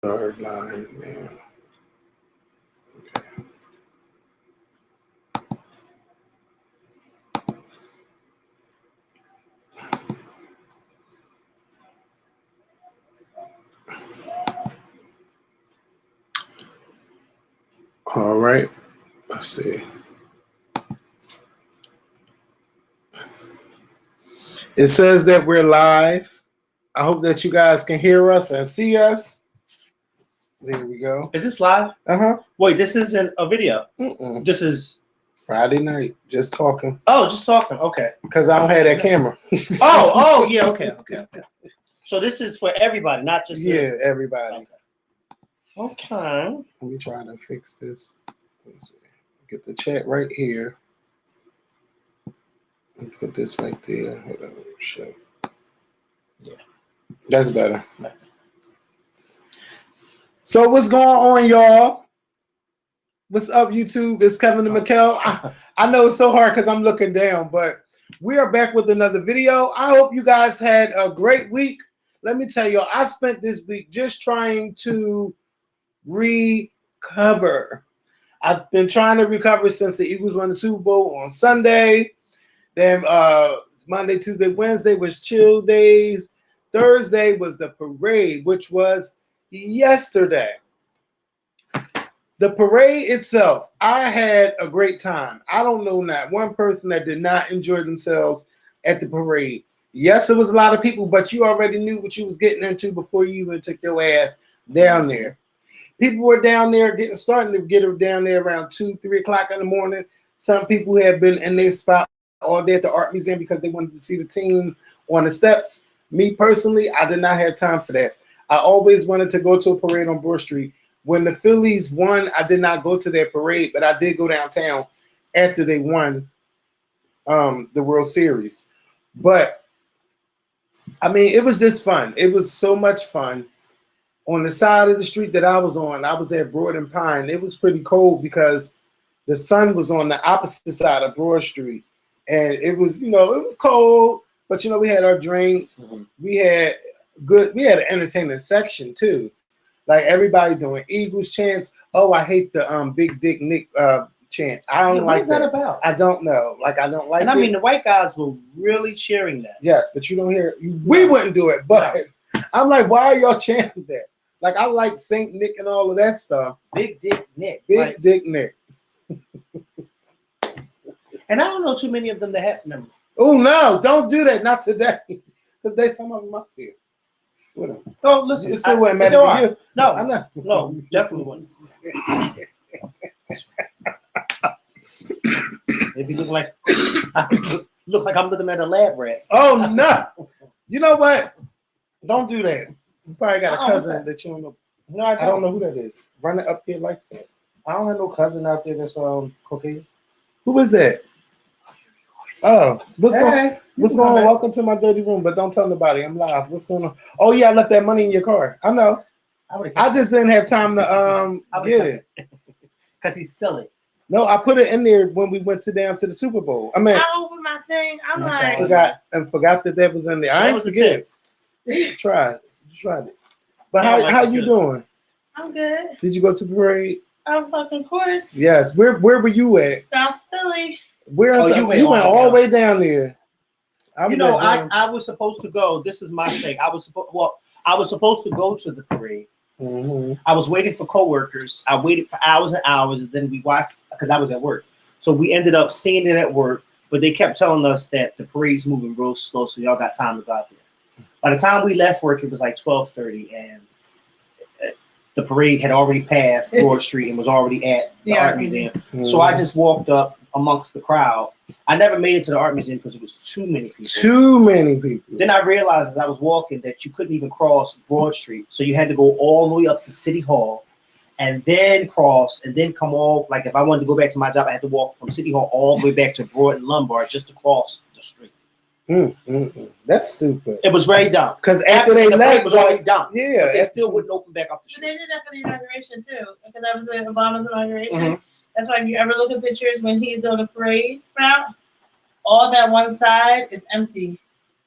Third line now. Okay. All right. Let's see. It says that we're live. I hope that you guys can hear us and see us. There we go. Is this live? Uh-huh. Wait, this isn't a video. Mm-mm. This is Friday night. Just talking. Oh, just talking. Okay. Because I don't have that camera. Oh, yeah. Okay. So this is for everybody, not just everybody. Okay. Let me try to fix this. Let's see. Get the chat right here. And put this right there. Hold on. Shit. Yeah. That's better. So what's going on, y'all? What's up, YouTube? It's Kevin and Makael. I know it's so hard because I'm looking down, but we are back with another video. I hope you guys had a great week. Let me tell y'all, I spent this week just trying to recover. I've been trying to recover since the Eagles won the Super Bowl on Sunday. Then Monday, Tuesday, Wednesday was chill days. Thursday was the parade, which was yesterday. The parade itself, I had a great time. I don't know not one person that did not enjoy themselves at the parade. Yes, it was a lot of people, but you already knew what you was getting into before you even took your ass down there. People were down there starting to get down there around 2, 3 o'clock in the morning. Some people had been in their spot all day at the art museum because they wanted to see the team on the steps. Me personally, I did not have time for that. I always wanted to go to a parade on Broad Street. When the Phillies won, I did not go to their parade, but I did go downtown after they won the World Series. But, I mean, it was just fun. It was so much fun. On the side of the street that I was on, I was at Broad and Pine. It was pretty cold because the sun was on the opposite side of Broad Street. And it was, it was cold, but, we had our drinks. Mm-hmm. We had an entertainment section, too. Like everybody doing Eagles chants. Oh, I hate the Big Dick Nick chant. I don't like that. What is that about? I don't know. Like I don't like it. And I mean the white guys were really cheering that. Yes, but you don't hear it. We wouldn't do it, but I'm like, why are y'all chanting that? Like I like Saint Nick and all of that stuff. Big Dick Nick. Big Dick Nick. And I don't know too many of them that have members. Oh no, don't do that. Not today. Because there's some of them up there. Oh, listen, it still wouldn't matter to you. No, I know. No, definitely wouldn't. If you look like I'm looking at a lab rat. Oh no! You know what? Don't do that. You probably got a cousin that you don't know. No, I don't know who that is. Running up here like that. I don't have no cousin out there that's cocaine. Who is that? Oh, what's going on? Welcome to my dirty room, but don't tell nobody. I'm live. What's going on? Oh yeah, I left that money in your car. I know. I just didn't have time to get it. Because he's silly. No, I put it in there when we went down to the Super Bowl. I mean, I opened my thing. I'm like, forgot that was in there. I ain't forget. Tried it. But how you doing? I'm good. Did you go to the parade? Oh, fucking course. Yes. Where were you at? South Philly. You went all the way down there. I was supposed to go. This is my thing. I was supposed to go to the parade. Mm-hmm. I was waiting for coworkers. I waited for hours and hours, and then we watched because I was at work. So we ended up seeing it at work, but they kept telling us that the parade's moving real slow, so y'all got time to go out there. By the time we left work, it was like 12:30, and the parade had already passed Broad Street and was already at the art museum. Mm-hmm. So I just walked up amongst the crowd. I never made it to the art museum because it was too many people. Then I realized as I was walking that you couldn't even cross Broad Street. So you had to go all the way up to City Hall and then cross and then come all, like if I wanted to go back to my job, I had to walk from City Hall all the way back to Broad and Lombard just to cross the street. That's stupid. It was very dumb. Because after they left, it was already done. Yeah. But they still wouldn't open back up the street. But they did that for the inauguration too. Because that was Obama's inauguration. Mm-hmm. That's why if you ever look at pictures when he's doing the parade route, all that one side is empty.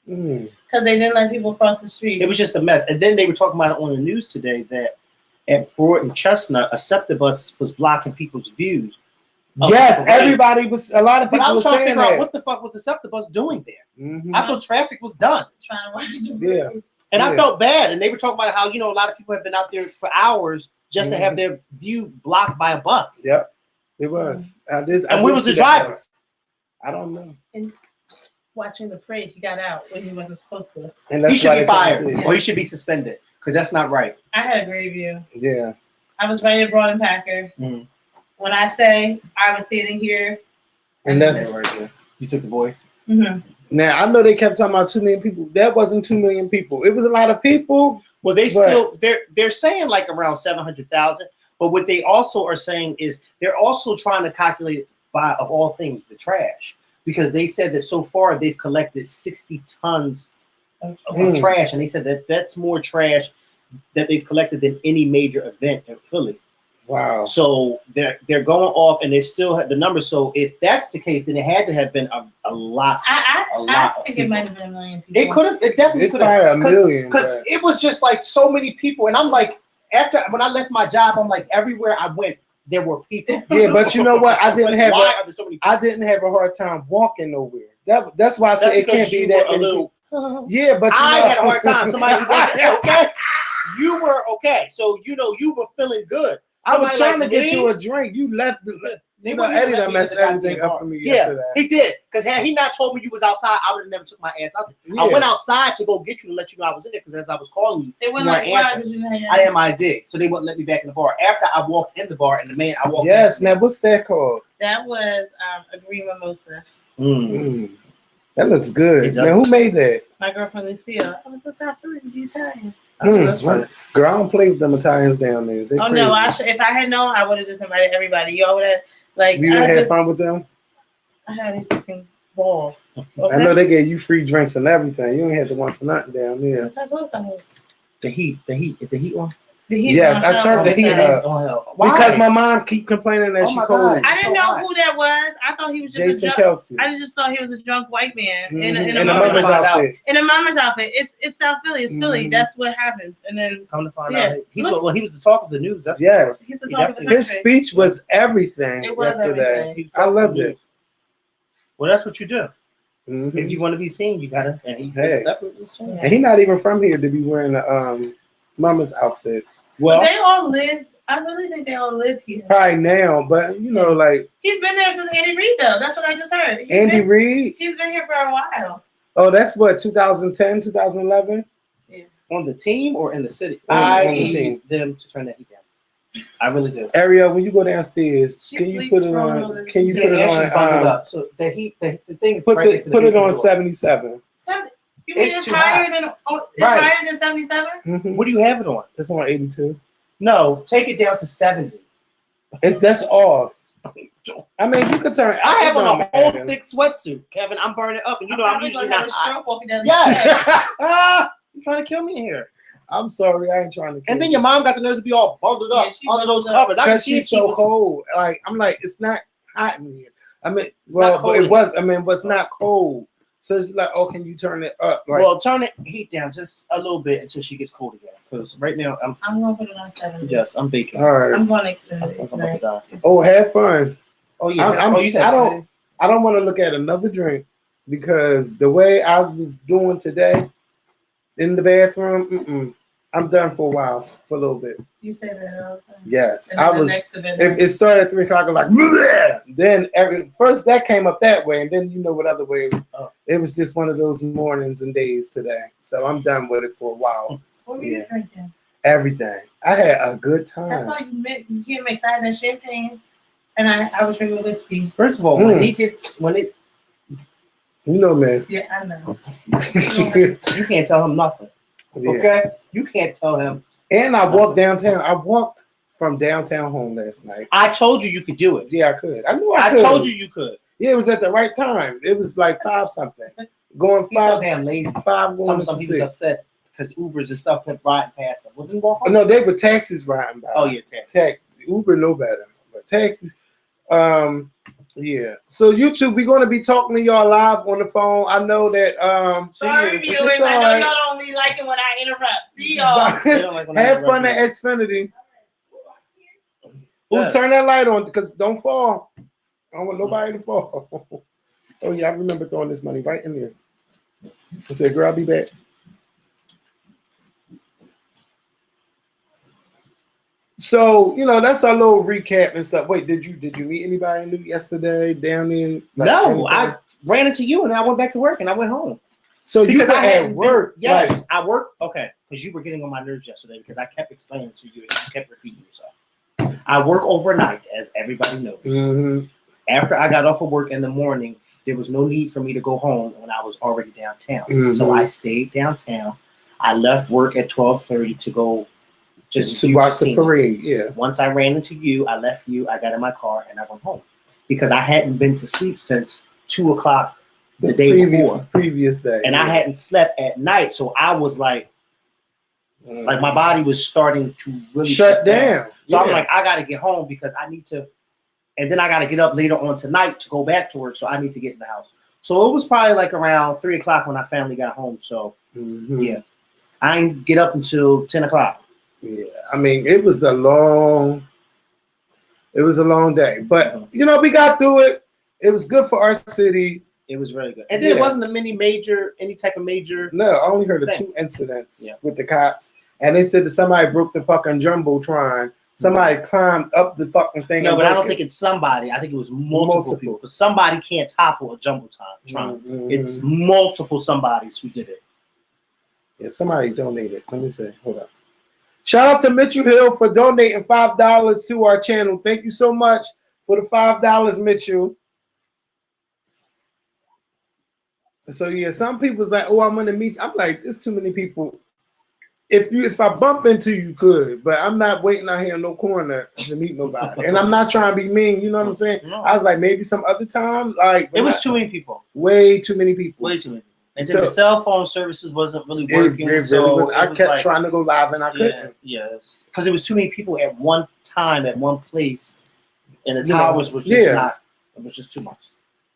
Because they didn't let people cross the street. It was just a mess. And then they were talking about it on the news today that at Broad and Chestnut, a SEPTA bus was blocking people's views. Yes, everybody was. A lot of But people I were was trying to saying figure out that. what the fuck was the SEPTA bus doing there. Mhm. I thought traffic was done. Trying to watch the Yeah. parade. And I Yeah. felt bad. And they were talking about how, a lot of people have been out there for hours just to have their view blocked by a bus. Yep, it was. And where was the see that driver? bus. I don't know. And watching the parade, he got out when he wasn't supposed to. And that's He should why be they couldn't fired see it. or he should be suspended because that's not right. I had a great view. Yeah. I was right at Broad and Packer. Mhm. When I say I was standing here, And that's right there. You took the voice. mm-hmm. now. I know they kept talking about 2 million people. That wasn't 2 million people. It was a lot of people. Well, they're saying like around 700,000, but what they also are saying is they're also trying to calculate by of all things the trash because they said that so far they've collected 60 tons of trash, and they said that that's more trash that they've collected than any major event in Philly. Wow. So they're going off, and they still have the numbers. So if that's the case, then it had to have been a lot. I think it might have been 1 million people. It could have. It definitely could probably have. a million. Because it was just like so many people, and I'm like, when I left my job, I'm like, everywhere I went, there were people. Yeah, but you know what? I didn't have. Why are there so many people? I didn't have a hard time walking nowhere. That's why I said it can't be that a little. Yeah, but I had a hard time. Somebody was okay. You were okay, so you were feeling good. I was Somebody trying to get you a drink. You left. Eddie done messed everything up for me yesterday. He did. Because had he not told me you was outside, I would have never took my ass out there. Yeah. I went outside to go get you to let you know I was in there because as I was calling you, They you wouldn't weren't like, answering. I am I did. So they wouldn't let me back in the bar. After I walked in the bar and the man I walked Yes, now what's that called? That was a green mimosa. That looks good. Now who made that? My girlfriend Lucille. I was in South Philly with the Italian. That's right. Girl, I don't play with them Italians down there. They Oh crazy. no, if I had known, I would have just invited everybody. Y'all would have You would have had fun with them? I had a fucking ball. Okay? I know they gave you free drinks and everything. You ain't had to want for nothing down there. How close I was. The heat. Is the heat on? The heat Yes, on I turned the heat up. Why? Because my mom keep complaining that Oh she my cold. God. I didn't So know hot. who that was. I thought he was just Jason a drunk. Kelsey. I just thought he was a drunk white man in In a a mama's mother's outfit. outfit. In a mama's outfit. It's South Philly. It's Philly. That's what happens. And then Come to find Yeah. out, he was the talk of the news. That's Yes. he's the He talk of the definitely- His country. speech was everything It was yesterday. everything. I loved it. Well, that's what you do. Mhm. If you want to be seen, you gotta. And he Hey. definitely seen. Yeah. And he not even from here to be wearing a mama's outfit. Well, But they all live. I really think they all live here. Probably now, but like He's been there since Andy Reid, though. That's what I just heard. Andy Reid. He's been here for a while. Oh, that's what 2010, 2011. on the team or in the city, On the need team. them to turn that heat down. I really do. Ariel, when you go downstairs, She can you sleeps put it from on? the- Can you Yeah, put it and she's on? bundled up. So the heat, the thing. Put right next to it basement on door. 77. You mean It's it's too higher hot. than it's Right. higher than 77? Mhm. What do you have it on? It's on 82. No, take it down to 70. That's off. I mean, you could turn. I have on a whole man. thick sweatsuit, Kevin. I'm burning up, and you know I'm probably usually gonna have not a hot. stroke walking down the Yeah. You're trying to kill me in here. I'm sorry, I ain't trying to. And then your mom got the nerve to be all bundled up Yeah, she under those bundled up. covers. I can because see she's she so was- cold. Like I'm like, it's not hot in here. I mean, not well, cold but it in was. I mean, but it's not cold. So it's like, oh, can you turn it up? Like, Well, turn the heat down just a little bit until she gets cold again. Because right now I'm gonna put it on 70. I'm baking. all right. I'm going to extend I'm it. about to die. Oh, have fun. Oh yeah. You said I don't want to look at another drink because the way I was doing today in the bathroom, I'm done for a while, for a little bit. You say that all the time. Yes, And I then the was. next event. If it started at 3 o'clock, I'm like, bleh! Then first that came up that way, and then you know what other way. It was just one of those mornings and days today. So I'm done with it for a while. What were you Yeah. drinking? Everything. I had a good time. That's all you mix. You can't mix. I had that champagne, and I was drinking whiskey. First of all, when it You know, man. Yeah, I know. you can't tell him nothing. Yeah. Okay? You can't tell him. And I walked downtown. I walked from downtown home last night. I told you could do it. Yeah, I could. I knew I could. told you could. Yeah, it was at the right time. It was like 5 something. Going He's so 5, damn lazy. 5 going Some to he was 6. upset because Ubers and stuff kept riding past him. Well, then walk on. No, they were taxis riding by. Oh yeah, taxi. Taxi. Uber no better, but taxis. Yeah. So YouTube, we're going to be talking to y'all live on the phone. I know that. Sorry, it's viewers. I know all right. y'all don't be liking when I interrupt. See y'all. They don't like when I Have interrupt fun you. at Xfinity. Ooh, turn that light on because don't fall. I don't want nobody to fall. Oh yeah, I remember throwing this money right in there. I said, "Girl, I'll be back." So that's our little recap and stuff. Wait, did you meet anybody new yesterday down there? No, I ran into you and I went back to work and I went home. So because I had work. Yes, I worked. Okay, because you were getting on my nerves yesterday because I kept explaining to you and you kept repeating yourself. I work overnight, as everybody knows. Mm-hmm. After I got off of work in the morning, there was no need for me to go home when I was already downtown. Mm-hmm. So I stayed downtown. I left work at 12:30 to go just to watch the parade. Yeah. Once I ran into you, I left you. I got in my car and I went home because I hadn't been to sleep since 2:00 the day before. Previous day. And I hadn't slept at night, so I was like my body was starting to really shut down. So I'm like, I got to get home because I need to, and then I got to get up later on tonight to go back to work. So I need to get in the house. So it was probably like around 3:00 when I finally got home. So yeah, I didn't get up until 10:00. Yeah, I mean, it was a long day, but we got through it. It was good for our city. It was really good. And then it wasn't any type of major. No, I only heard of 2 incidents with the cops. And they said that somebody broke the fucking Jumbotron. Somebody climbed up the fucking thing. No, but I don't think it's somebody. I think it was multiple people. But somebody can't topple a Jumbotron. Mm-hmm. It's multiple somebodies who did it. Yeah, somebody donated. Let me see. Hold up. Shout out to Mitchell Hill for donating $5 to our channel. Thank you so much for the $5, Mitchell. So yeah, some people's like, "Oh, I'm gonna meet you." I'm like, "There's too many people. If I bump into you, could, but I'm not waiting out here in no corner to meet nobody." And I'm not trying to be mean, you know what I'm saying? No. I was like, maybe some other time, like it was too many people. Way too many people. Way too many. And then the cell phone services wasn't really working. I kept trying to go live and I couldn't. Yes, because it was too many people at one time at one place, and the towers were just not. It was just too much.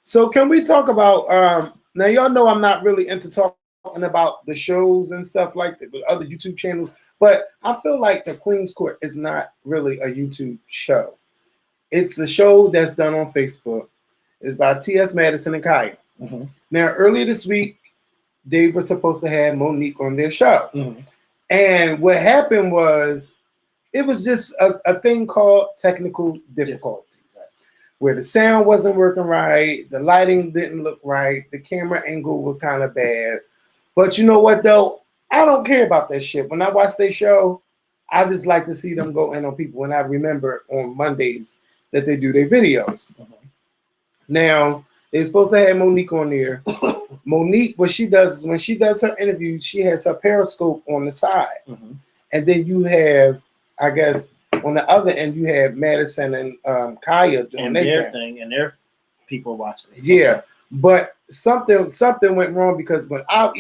So can we talk about? Now y'all know I'm not really into talking about the shows and stuff like that with other YouTube channels, but I feel like the Queen's Court is not really a YouTube show. It's a show that's done on Facebook. It's by T.S. Madison and Kaya. Mm-hmm. Now earlier this week, they were supposed to have Monique on their show. Mm-hmm. And what happened was, it was just a thing called technical difficulties, where the sound wasn't working right, the lighting didn't look right, the camera angle was kind of bad. But you know what, though? I don't care about that shit. When I watch their show, I just like to see them go in on people. And I remember on Mondays that they do their videos. Mm-hmm. Now, they're supposed to have Monique on there. Monique, what she does is when she does her interviews, she has her Periscope on the side. Mm-hmm. And then you have, I guess, on the other end, you have Madison and Kaya doing their thing, and their people watching. Yeah, but something went wrong because when I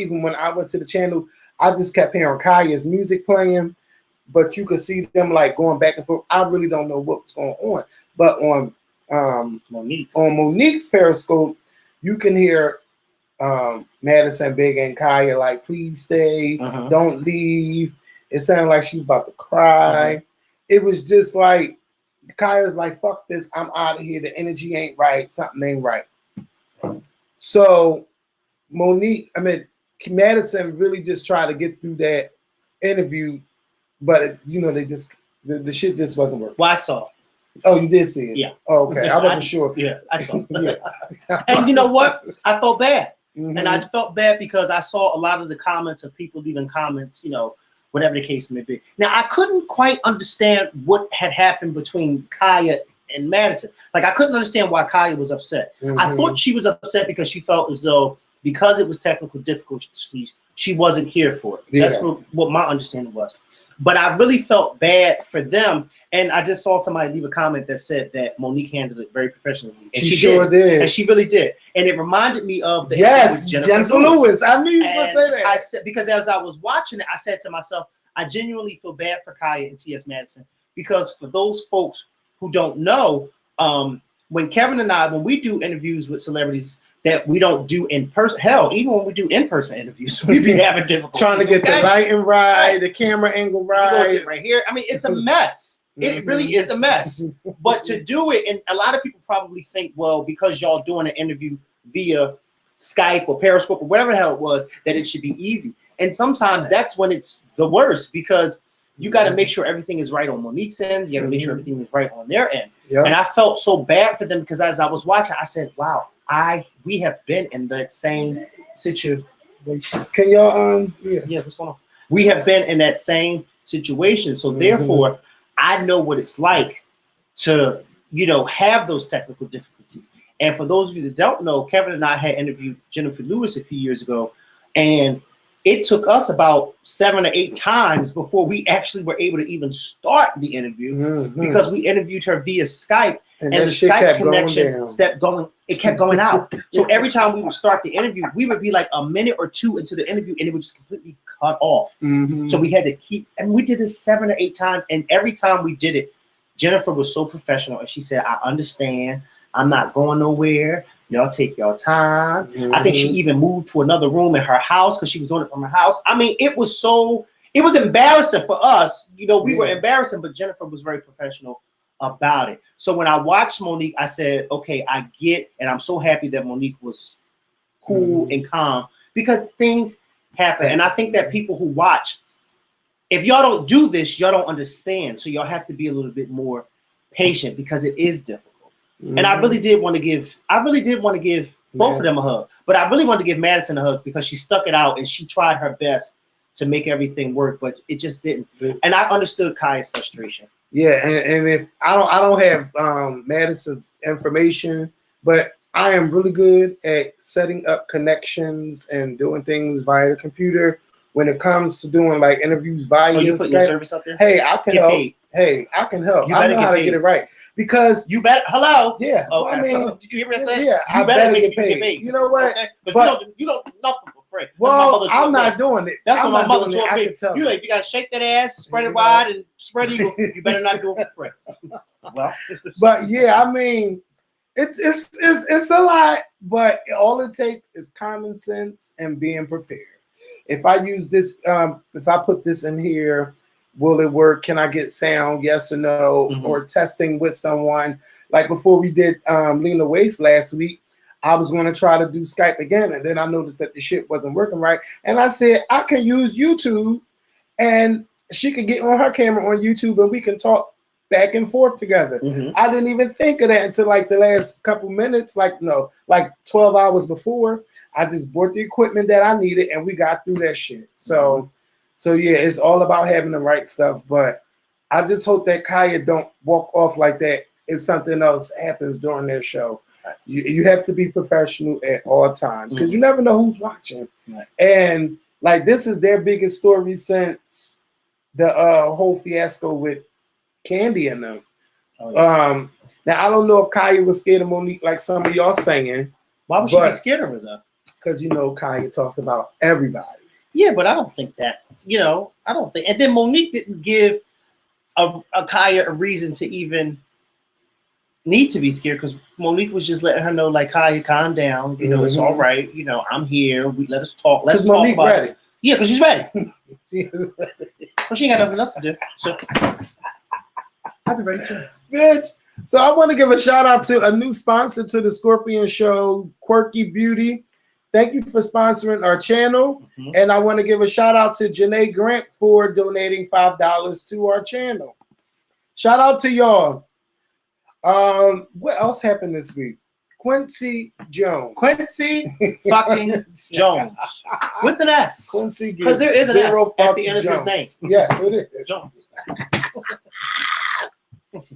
went to the channel, I just kept hearing Kaya's music playing, but you could see them like going back and forth. I really don't know what was going on, but on Monique's Periscope, you can hear Madison, Big, and Kaya like, "Please stay, don't leave." It sounded like she was about to cry. It was just like Kaya's like, "Fuck this, I'm out of here. The energy ain't right. Something ain't right." So Madison really just tried to get through that interview, but the shit just wasn't working. Well, I saw. Oh, you did see it? Yeah. Oh, okay, I wasn't sure. Yeah, I saw. And you know what? I felt bad, and I felt bad because I saw a lot of the comments of people leaving comments. Whatever the case may be. Now, I couldn't quite understand what had happened between Kaya and Madison. Like, I couldn't understand why Kaya was upset. Mm-hmm. I thought she was upset because she felt as though because it was technical difficulties, she wasn't here for it. Yeah. That's what my understanding was. But I really felt bad for them. And I just saw somebody leave a comment that said that Monique handled it very professionally. And she sure did. And she really did. And it reminded me of the Jennifer Lewis. I knew you were going to say that. I said, because as I was watching it, I said to myself, I genuinely feel bad for Kaya and T.S. Madison, because for those folks who don't know, when Kevin and I, when we do interviews with celebrities that we don't do in person, hell, even when we do in-person interviews, we be having difficulty trying to get the lighting right, the camera angle right. Right here. I mean, it's a mess. It really is a mess. But to do it, and a lot of people probably think, well, because y'all doing an interview via Skype or Periscope or whatever the hell it was, that it should be easy. And sometimes that's when it's the worst, because you got to make sure everything is right on Monique's end. You got to make sure everything is right on their end. Yeah. And I felt so bad for them, because as I was watching, I said, wow, we have been in that same situation. Can y'all Yeah, what's going on? We have been in that same situation. So therefore, I know what it's like to, have those technical difficulties. And for those of you that don't know, Kevin and I had interviewed Jennifer Lewis a few years ago, and it took us about 7 or 8 times before we actually were able to even start the interview, because we interviewed her via Skype, and the Skype connection kept going out. So every time we would start the interview, we would be like a minute or 2 into the interview, and it would just completely cut off. So we had to and we did this 7 or 8 times, and every time we did it, Jennifer was so professional, and she said, I understand. I'm not going nowhere. Y'all take your time. I think she even moved to another room in her house because she was doing it from her house. I mean, it was embarrassing for us. We were embarrassing, but Jennifer was very professional about it. So when I watched Monique, I said, okay, I get, and I'm so happy that Monique was cool and calm, because things happen. And I think that people who watch, if y'all don't do this, y'all don't understand. So y'all have to be a little bit more patient, because it is difficult. And I really did want to give both of them a hug, but I really wanted to give Madison a hug, because she stuck it out and she tried her best to make everything work, but it just didn't. And I understood Kaya's frustration. Yeah, and if I don't have Madison's information, but I am really good at setting up connections and doing things via the computer. When it comes to doing like interviews via you put your service up there? Hey, I can help. Paid. Hey, I can help. You I better know get how to paid. get it right, because You better. Hello. Yeah. Okay. I mean, did you hear what I said? Yeah, You I better get paid. You know what? Okay? But you don't do nothing for free. well, I'm not doing it. That's I'm what my not mother doing it. told I me. can tell. You gotta shake that ass, spread it wide, and spread eagle. You better not do it for free. Well, but yeah, I mean, it's a lot, but all it takes is common sense and being prepared. If I use this, if I put this in here, will it work? Can I get sound? Yes or no? Or testing with someone. Like before we did Lena Waif last week, I was going to try to do Skype again, and then I noticed that the shit wasn't working right. And I said, I can use YouTube, and she could get on her camera on YouTube, and we can talk back and forth together. I didn't even think of that until like the last couple minutes, like 12 hours before. I just bought the equipment that I needed, and we got through that shit. So yeah, it's all about having the right stuff. But I just hope that Kaya don't walk off like that if something else happens during their show. You have to be professional at all times, because you never know who's watching. And like, this is their biggest story since the whole fiasco with Candy and them. Now I don't know if Kaya was scared of Monique like some of y'all saying. Why would she be scared of her though? Because Kaya talks about everybody. Yeah, but I don't think that. I don't think. And then Monique didn't give a Kaya a reason to even need to be scared, because Monique was just letting her know, like, Kaya, calm down. It's all right. I'm here. Let us talk. Let's talk Monique about ready. it. Yeah, because she's ready. Well, she ain't got nothing else to do. So I'll be ready too. Bitch. So I want to give a shout out to a new sponsor to the Scorpion Show, Quirky Beauty. Thank you for sponsoring our channel. And I want to give a shout out to Janae Grant for donating $5 to our channel. Shout out to y'all. What else happened this week? Quincy Jones. Quincy fucking Jones. With an S. Quincy, because there is an S at the end of his name. Yes, it is. Jones.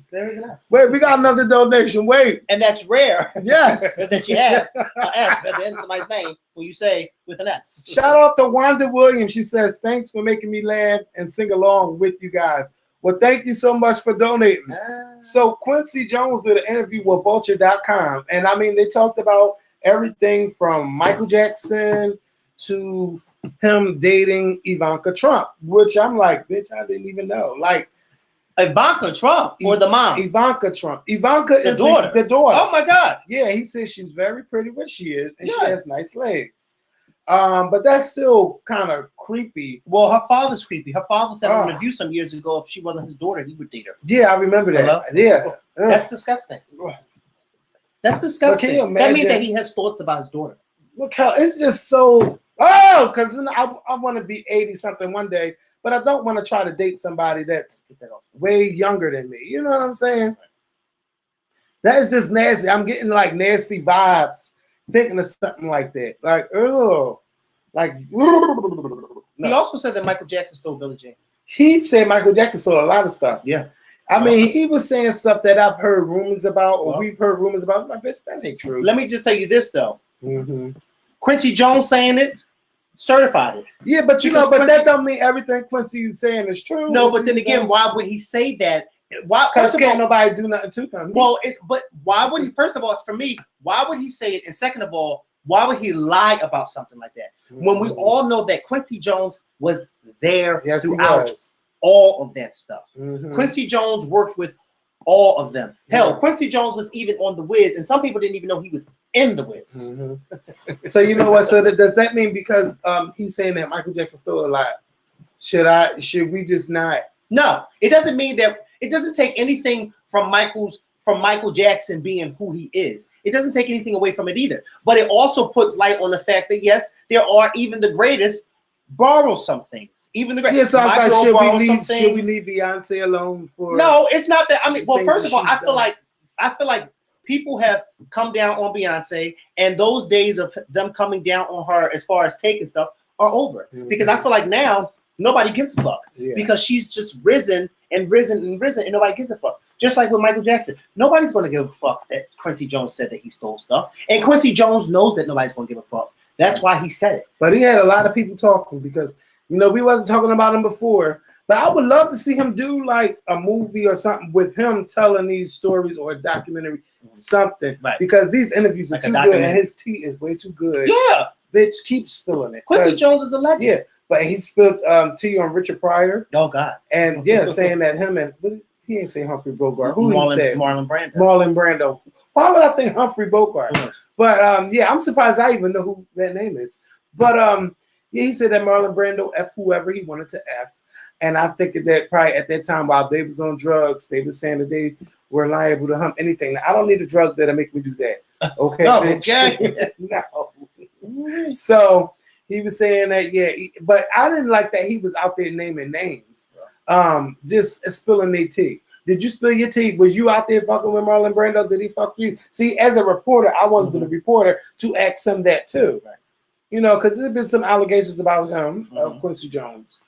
There is an S. Wait, we got another donation. Wait. And that's rare. Yes. That you have an S at the end of somebody's name when you say with an S. Shout out to Wanda Williams. She says, thanks for making me laugh and sing along with you guys. Well, thank you so much for donating. So Quincy Jones did an interview with Vulture.com. And I mean, they talked about everything from Michael Jackson to him dating Ivanka Trump, which I'm like, bitch, I didn't even know. Like, Ivanka Trump or the mom? Ivanka Trump. Ivanka is the daughter. The daughter. Oh my God. Yeah, he says she's very pretty, which she is, and she has nice legs. But that's still kind of creepy. Well, her father's creepy. Her father said on Oh. The View some years ago, if she wasn't his daughter, he would date her. Yeah, I remember that. Hello? Yeah. That's disgusting. That's But disgusting. can you That means that imagine- he has thoughts about his daughter. Look how it's just so. Oh, because I want to be 80 something one day, but I don't want to try to date somebody that's Get that off. way younger than me. You know what I'm saying? That is just nasty. I'm getting like nasty vibes thinking of something like that. Like, oh, like. He No. also said that Michael Jackson stole Billie Jean. He said Michael Jackson stole a lot of stuff. Yeah. I mean, he was saying stuff that I've heard rumors about, or Well. we've heard rumors about. My bitch, that ain't true. Let me just tell you this, though. Mm-hmm. Quincy Jones saying it, certified it. Yeah, but you Because know, but Quincy- that don't mean everything Quincy is saying is true. No, but then again, why would he say that? Why? Because First of can't all, nobody do nothing to him. well, but why would he? First of all, it's for me. Why would he say it? And second of all, why would he lie about something like that? When we all know that Quincy Jones was there yes, he throughout was. all of that stuff. Mhm. Quincy Jones worked with all of them. Hell, Yeah. Quincy Jones was even on The Wiz, and some people didn't even know he was in The Wiz. Mhm. So you know what? So does that mean because he's saying that Michael Jackson stole a lot? Should we just not? No, it doesn't mean that. It doesn't take anything from Michael Jackson being who he is. It doesn't take anything away from it either. But it also puts light on the fact that yes, there are even the greatest borrow some things. Even the greatest. Yeah, so I was Michael like, borrowed some should we things. leave Beyonce alone for? No, it's not that. I mean, well, things first that of all, she's I feel like people have come down on Beyonce, and those days of them coming down on her as far as taking stuff are over. Mhm. Because I feel like now nobody gives a fuck Yeah. because she's just risen and risen and risen, and nobody gives a fuck. Just like with Michael Jackson, nobody's going to give a fuck that Quincy Jones said that he stole stuff, and Quincy Jones knows that nobody's going to give a fuck. That's why he said it. But he had a lot of people talking because we wasn't talking about him before. But I would love to see him do like a movie or something with him telling these stories or a documentary, something. Right. Because these interviews are Like a too good documentary. and his tea is way too good. Yeah, Bitch, keep spilling it. Quincy 'Cause- Jones is a legend. Yeah, but he spilled tea on Richard Pryor Oh God. and yeah, saying that him and he ain't say Humphrey Bogart. Who he said? Marlon Brando. Marlon Brando. Why would I think Humphrey Bogart? Who knows? But yeah, I'm surprised I even know who that name is. But yeah, he said that Marlon Brando F whoever he wanted to F. And I think that probably at that time while they was on drugs, they was saying that they were liable to hump anything. Now, I don't need a drug that'll make me do that. Okay, Oh, bitch. okay. No. So he was saying that, yeah, but I didn't like that he was out there naming names. Just spilling their tea. Did you spill your tea? Was you out there fucking with Marlon Brando? Did he fuck you? See, as a reporter, I wanted the reporter to ask him that too. Right. You know, because there's been some allegations about him, Quincy Jones.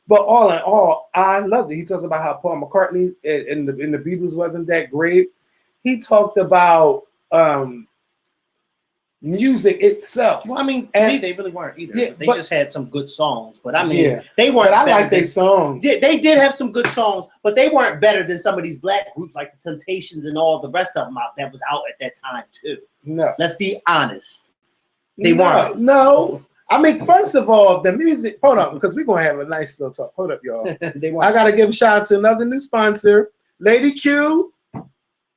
But all in all, I loved it. He talked about how Paul McCartney and the Beatles wasn't that great. He talked about music itself. Well, I mean, to me, they really weren't either. Yeah, They but- just had some good songs. But I mean, Yeah. they weren't. But I better like their than- songs. They did have some good songs, but they weren't better than some of these black groups like the Temptations and all the rest of them that was out at that time too. No. Let's be honest. They No, weren't. No. I mean, first of all, the music, hold on, because we're going to have a nice little talk. Hold up, y'all. They I weren't. got to give a shout out to another new sponsor, Lady Q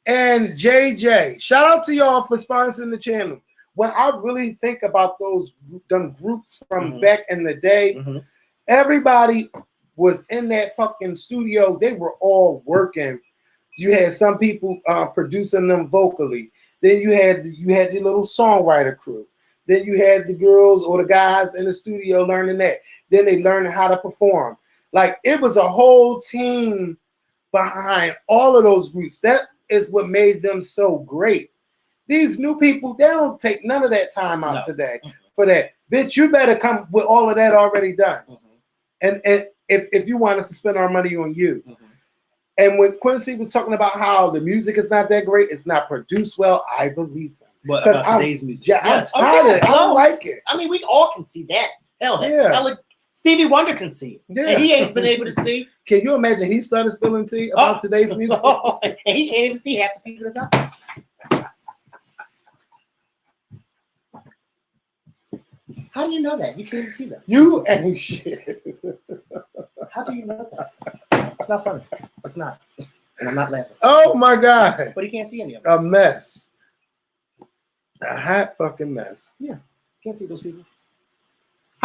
and JJ. Shout out to y'all for sponsoring the channel. When I really think about them groups from back in the day, Mhm. everybody was in that fucking studio. They were all working. You had some people producing them vocally. Then you had your little songwriter crew. Then you had the girls or the guys in the studio learning that. Then they learned how to perform. Like it was a whole team behind all of those groups. That is what made them so great. These new people, they don't take none of that time out today for that. Bitch, you better come with all of that already done. And if you want us to spend our money on you. And when Quincy was talking about how the music is not that great, it's not produced well, I believe him. But Because about today's music. Yeah, Yes. I'm tired of it. I hello. don't like it. I mean, we all can see that. Hell, Yeah. Stevie Wonder can see it. Yeah. And he ain't been able to see. Can you imagine he started spilling tea about today's music? And he can't even see half the people that's out. How do you know that? You can't even see them. You ain't shit. How do you know that? It's not funny. It's not. And I'm not laughing. Oh my God. But he can't see any of them. A mess. A hot fucking mess. Can't see those people.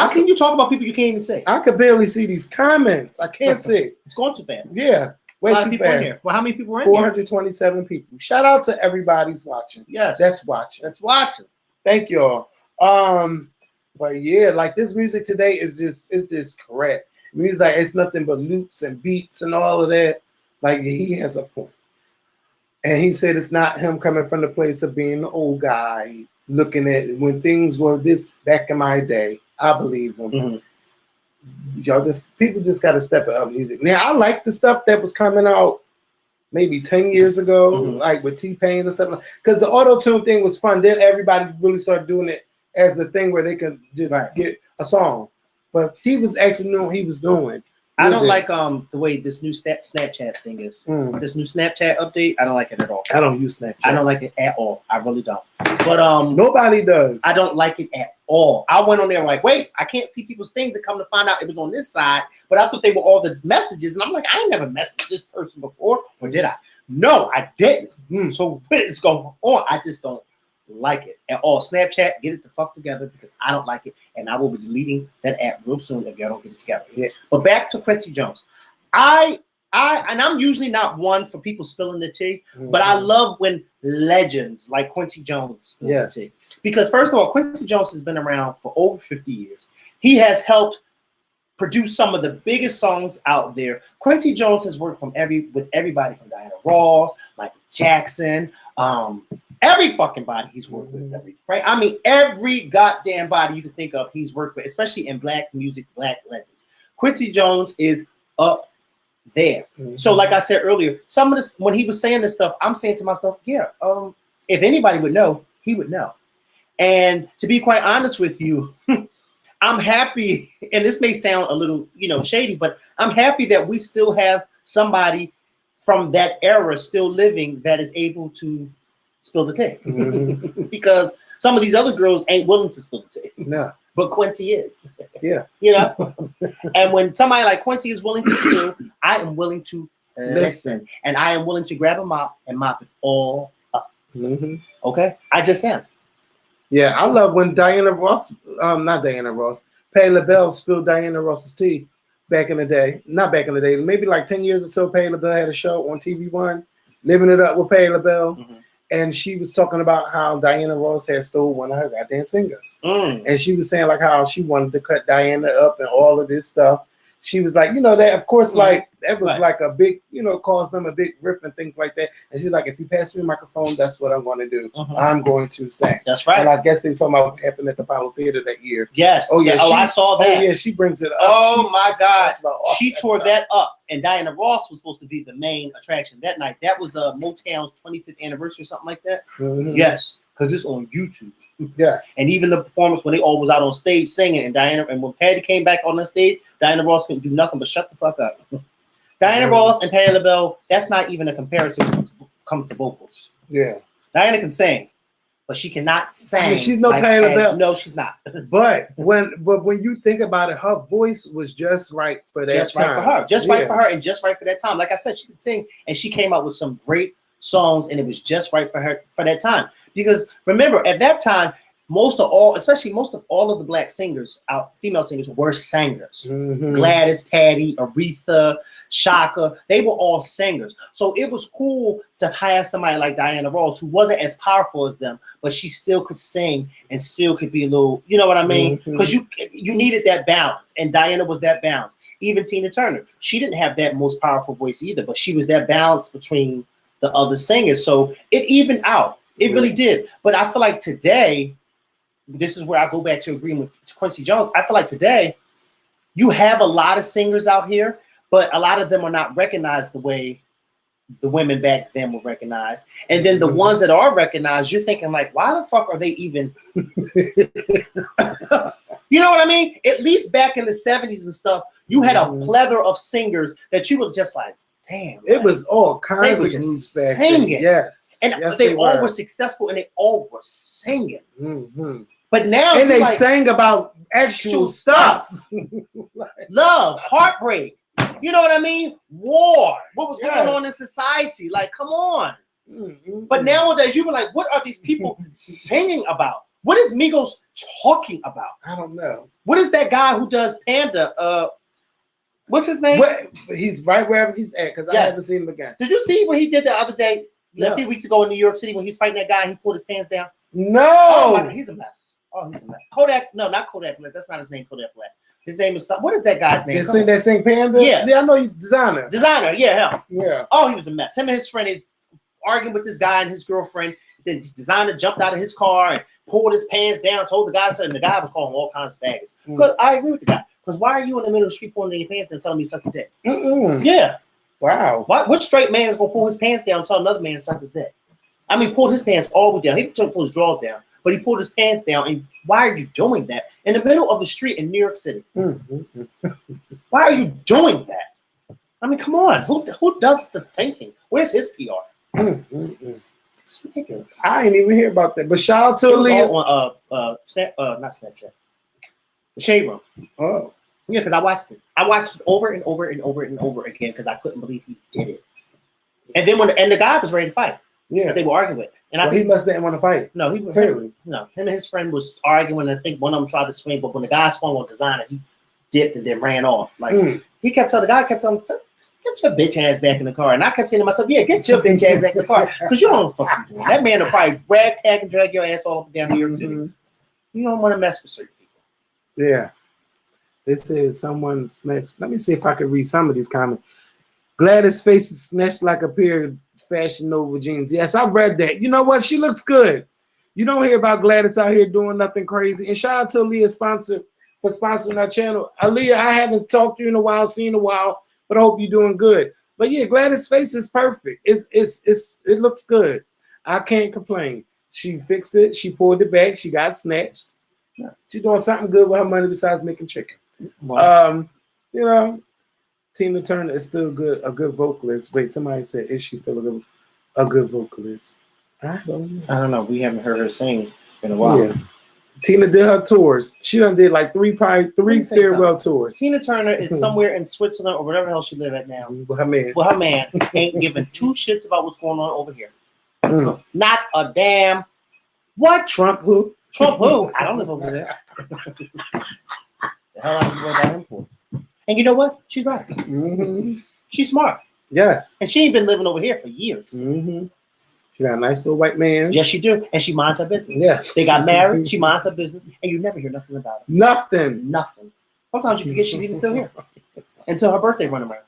How can you talk about people you can't even see? I could barely see these comments. I can't see. It's going too fast. Yeah, way too People in fast. here. Well, how many people are in here? 427 people. Shout out to everybody's watching. Yes, That's watching. that's watching. Thank y'all. But yeah, like this music today is just correct. Music like it's nothing but loops and beats and all of that. Like he has a point. And he said it's not him coming from the place of being the old guy, looking at when things were this back in my day. I believe him. Y'all people just got to step it up music. Now, I like the stuff that was coming out maybe 10 years ago, like with T-Pain and stuff. Because the auto-tune thing was fun. Then everybody really started doing it as a thing where they could just get a song. But he was actually knowing what he was doing. I don't like the way this new Snapchat thing is. This new Snapchat update, I don't like it at all. I don't use Snapchat. I don't like it at all. I really don't. But nobody does. I don't like it at all. I went on there like, wait, I can't see people's things, and come to find out it was on this side. But I thought they were all the messages, and I'm like, I ain't never messaged this person before, or did I? No, I didn't. So what is going on? I just don't like it at all. Snapchat, get it the fuck together because I don't like it, and I will be deleting that app real soon if y'all don't get it together. Yeah. But back to Quincy Jones. I'm usually not one for people spilling the tea, but I love when legends like Quincy Jones spill the tea. Because first of all, Quincy Jones has been around for over 50 years. He has helped produce some of the biggest songs out there. Quincy Jones has worked with everybody from Diana Ross, Michael Jackson, every fucking body he's worked with, right? I mean, every goddamn body you can think of, he's worked with, especially in black music, black legends. Quincy Jones is up there. So, like I said earlier, some of this, when he was saying this stuff, I'm saying to myself, yeah, if anybody would know, he would know. And to be quite honest with you, I'm happy, and this may sound a little, shady, but I'm happy that we still have somebody from that era still living that is able to spill the tea. Because some of these other girls ain't willing to spill the tea. No. But Quincy is. Yeah. And when somebody like Quincy is willing to spill, I am willing to listen. And I am willing to grab a mop and mop it all up. Okay? I just am. Yeah, I love when Patti LaBelle spilled Diana Ross's tea back in the day. Not back in the day, maybe like 10 years or so. Patti LaBelle had a show on TV1, Living It Up with Patti LaBelle. And she was talking about how Diana Ross had stole one of her goddamn singers. And she was saying like how she wanted to cut Diana up and all of this stuff. She was like, that of course, like that was like a big, caused them a big riff and things like that. And she's like, if you pass me a microphone, that's what I'm going to do. I'm going to sing. That's right. And I guess they were talking about what happened at the Apollo Theater that year. Yes. Oh yeah. I saw that. Oh yeah. She brings it up. Oh my God. She tore that up. And Diana Ross was supposed to be the main attraction that night. That was Motown's 25th anniversary or something like that. Yes. Because it's on YouTube. Yes. And even the performance when they all was out on stage singing, and when Patty came back on the stage, Diana Ross couldn't do nothing but shut the fuck up. Diana Ross and Patti LaBelle, that's not even a comparison when it comes to vocals. Yeah. Diana can sing, but she cannot sing. I mean, she's no like Patti LaBelle. No, she's not. But when you think about it, her voice was just right for that just time. Right for her. Just right for her and just right for that time. Like I said, she could sing, and she came out with some great songs, and it was just right for her for that time. Because remember, at that time, most of all of the black singers, female singers, were singers. Gladys, Patty, Aretha, Shaka, they were all singers. So it was cool to hire somebody like Diana Ross, who wasn't as powerful as them, but she still could sing and still could be a little, you know what I mean? Because you needed that balance, and Diana was that balance. Even Tina Turner, she didn't have that most powerful voice either, but she was that balance between the other singers. So it evened out. It really did. But I feel like today, this is where I go back to agreeing with Quincy Jones. I feel like today, you have a lot of singers out here, but a lot of them are not recognized the way the women back then were recognized. And then the ones that are recognized, you're thinking like, why the fuck are they even? You know what I mean? At least back in the 70s and stuff, you had a plethora of singers that you was just like, damn, it was all kinds of groups back then. Yes. And yes, they all were successful, and they all were singing. But now, and they sang about actual stuff. Love, heartbreak. You know what I mean? War. What was going on in society? Like, come on. But nowadays, you were like, what are these people singing about? What is Migos talking about? I don't know. What is that guy who does Panda? What's his name? He's right wherever he's at because I haven't seen him again. Did you see what he did the other day? No. A few weeks ago in New York City when he was fighting that guy, he pulled his pants down. No. Oh my God, he's a mess. Oh, he's a mess. Kodak, no, not Kodak Black. That's not his name, Kodak Black. His name is what is that guy's name? That sing Panda? Yeah. Yeah, I know you designer. Designer, yeah, hell. Yeah. Oh, he was a mess. Him and his friend is arguing with this guy and his girlfriend. Then designer jumped out of his car and pulled his pants down, told the guy something. And the guy was calling all kinds of faggots. Because I agree with the guy. Because why are you in the middle of the street pulling your pants down and telling me to suck your dick? Yeah. Wow. What straight man is gonna pull his pants down and tell another man to suck his dick? I mean, pulled his pants all the way down. He took pull his drawers down, but he pulled his pants down. And why are you doing that in the middle of the street in New York City? Why are you doing that? I mean, come on. Who does the thinking? Where's his PR? It's ridiculous. I ain't even hear about that. But shout out to Aaliyah. On not Snapchat. The Shade Room. Oh. Yeah, because I watched it. I watched it over and over and over and over again because I couldn't believe he did it. And then the guy was ready to fight. Yeah. That they were arguing with. And I think he must didn't want to fight. No, him and his friend was arguing. And I think one of them tried to swing, but when the guy swung on designer, he dipped and then ran off. Like he kept telling the guy, get your bitch ass back in the car. And I kept saying to myself, yeah, get your bitch ass back in the car. Because you don't fucking do that man will probably tag and drag your ass all up and down New York City. You don't want to mess with certain people. Yeah. They said someone snatched. Let me see if I can read some of these comments. Gladys' face is snatched like a pair of Fashion Nova jeans. Yes, I've read that. You know what? She looks good. You don't hear about Gladys out here doing nothing crazy. And shout out to Aaliyah for sponsoring our channel. Aaliyah, I haven't talked to you in a while, seen in a while, but I hope you're doing good. But yeah, Gladys' face is perfect. It looks good. I can't complain. She fixed it. She pulled it back. She got snatched. She's doing something good with her money besides making chicken. Wow. You know, Tina Turner is still a good vocalist. Wait, somebody said, is she still a good vocalist? I don't know. We haven't heard her sing in a while. Yeah. Tina did her tours. She done did like three farewell tours. Tina Turner is somewhere in Switzerland or whatever the hell she live at now. With her man. Well, her man ain't giving two shits about what's going on over here. Not a damn. What? Trump who? Trump who? I don't live over there. The hell I was worried about him for. And you know what? She's right. She's smart. Yes. And she ain't been living over here for years. She got a nice little white man. Yes, she do. And she minds her business. Yes. They got married. She minds her business. And you never hear nothing about it. Nothing. Sometimes you forget she's even still here. Until her birthday run around.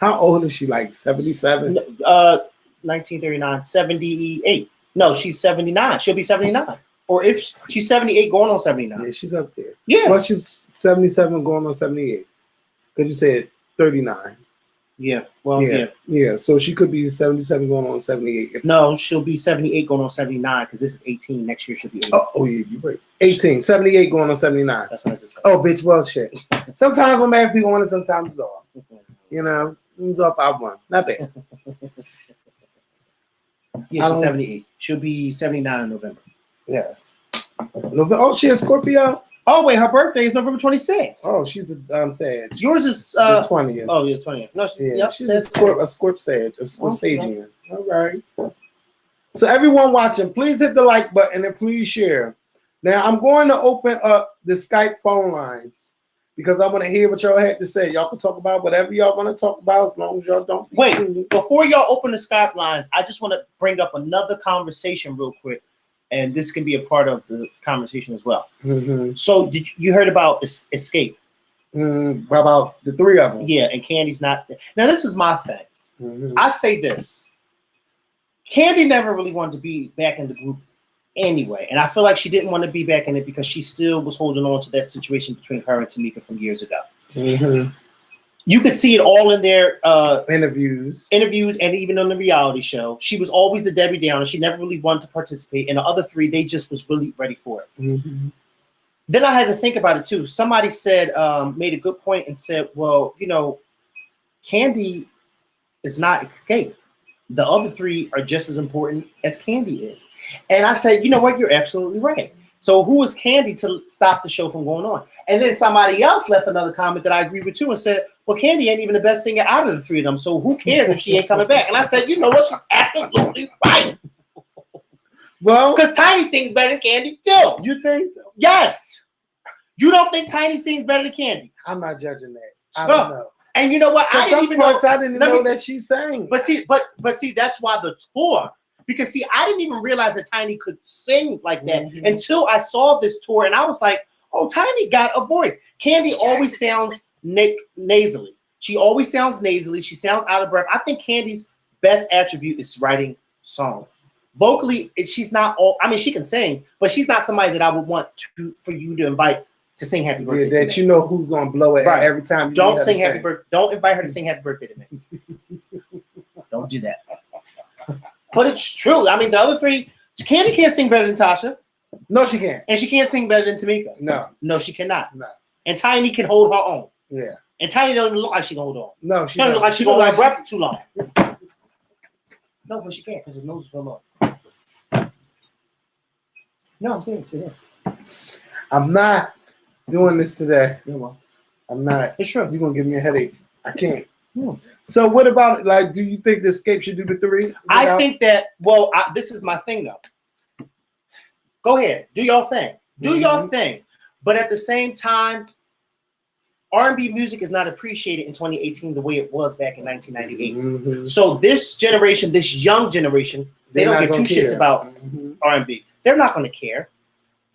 How old is she? Like 77? 1939. 78. No, she's 79. She'll be 79. Or if she's 78 going on 79. Yeah, she's up there. Yeah. Well, she's 77 going on 78. Because you said 39. Yeah. Well, yeah. Yeah. So she could be 77 going on 78. No, she'll be 78 going on 79 because this is 18. Next year she'll be 18. Oh yeah, you're right. 18. 78 going on 79. That's what I just said. Oh, bitch, well, shit. Sometimes when man be on it, sometimes it's off. You know, it's off by one. Not bad. Yeah, she's 78. She'll be 79 in November. Yes. Oh, she a Scorpio? Oh, wait, her birthday is November 26th. Oh, she's a Sag. Yours is the 20th. Oh, yeah, 20th. No, she's a Scorp Sag, a Sagian. All right. So everyone watching, please hit the like button and please share. Now, I'm going to open up the Skype phone lines because I want to hear what y'all had to say. Y'all can talk about whatever y'all want to talk about as long as y'all don't. Wait, before y'all open the Skype lines, I just want to bring up another conversation real quick. And this can be a part of the conversation as well. So you heard about Escape? About the three of them. Yeah, and Candy's not there. Now, this is my thing. I say this. Candy never really wanted to be back in the group anyway. And I feel like she didn't want to be back in it because she still was holding on to that situation between her and Tamika from years ago. You could see it all in their interviews, and even on the reality show. She was always the Debbie Downer. She never really wanted to participate. And the other three, they just was really ready for it. Then I had to think about it too. Somebody said, made a good point and said, well, you know, Candy is not Escape. The other three are just as important as Candy is. And I said, you know what? You're absolutely right. So who is Candy to stop the show from going on? And then somebody else left another comment that I agree with too and said, well, Candy ain't even the best singer out of the three of them. So who cares if she ain't coming back? And I said, you know what? She's absolutely right. Well, Because Tiny sings better than Candy too. you think so? Yes. You don't think Tiny sings better than Candy? I'm not judging that. I don't know. And you know what? I didn't even know. I didn't know that she sang. But see, that's why the tour. Because see, I didn't even realize that Tiny could sing like that until I saw this tour, and I was like, "Oh, Tiny got a voice." Candy always sounds nasally. She always sounds nasally. She sounds out of breath. I think Candy's best attribute is writing songs. Vocally, she's not all. I mean, she can sing, but she's not somebody that I would want for you to invite to sing Happy Birthday. Yeah, that you know who's gonna blow it every time. Don't sing Happy Birthday. Don't invite her to sing Happy Birthday to me. Don't do that. But it's true. I mean, the other three, Candy can't sing better than Tasha. No, she can't. And she can't sing better than Tamika. No, she cannot. No. And Tiny can hold her own. Yeah. And Tiny don't even look like she can hold on. No, she doesn't look like she can hold her breath too long. No, but she can't because her nose is so long. No, I'm serious. It is. I'm not doing this today. Yeah, well, I'm not. it's true. You're gonna give me a headache. I can't. So what about, like, do you think the Escape should do the 3? I think that, this is my thing though. Go ahead, do your thing. Do your thing. But at the same time, R&B music is not appreciated in 2018 the way it was back in 1998. So this generation, this young generation, they don't give two shits about R&B. They're not going to care.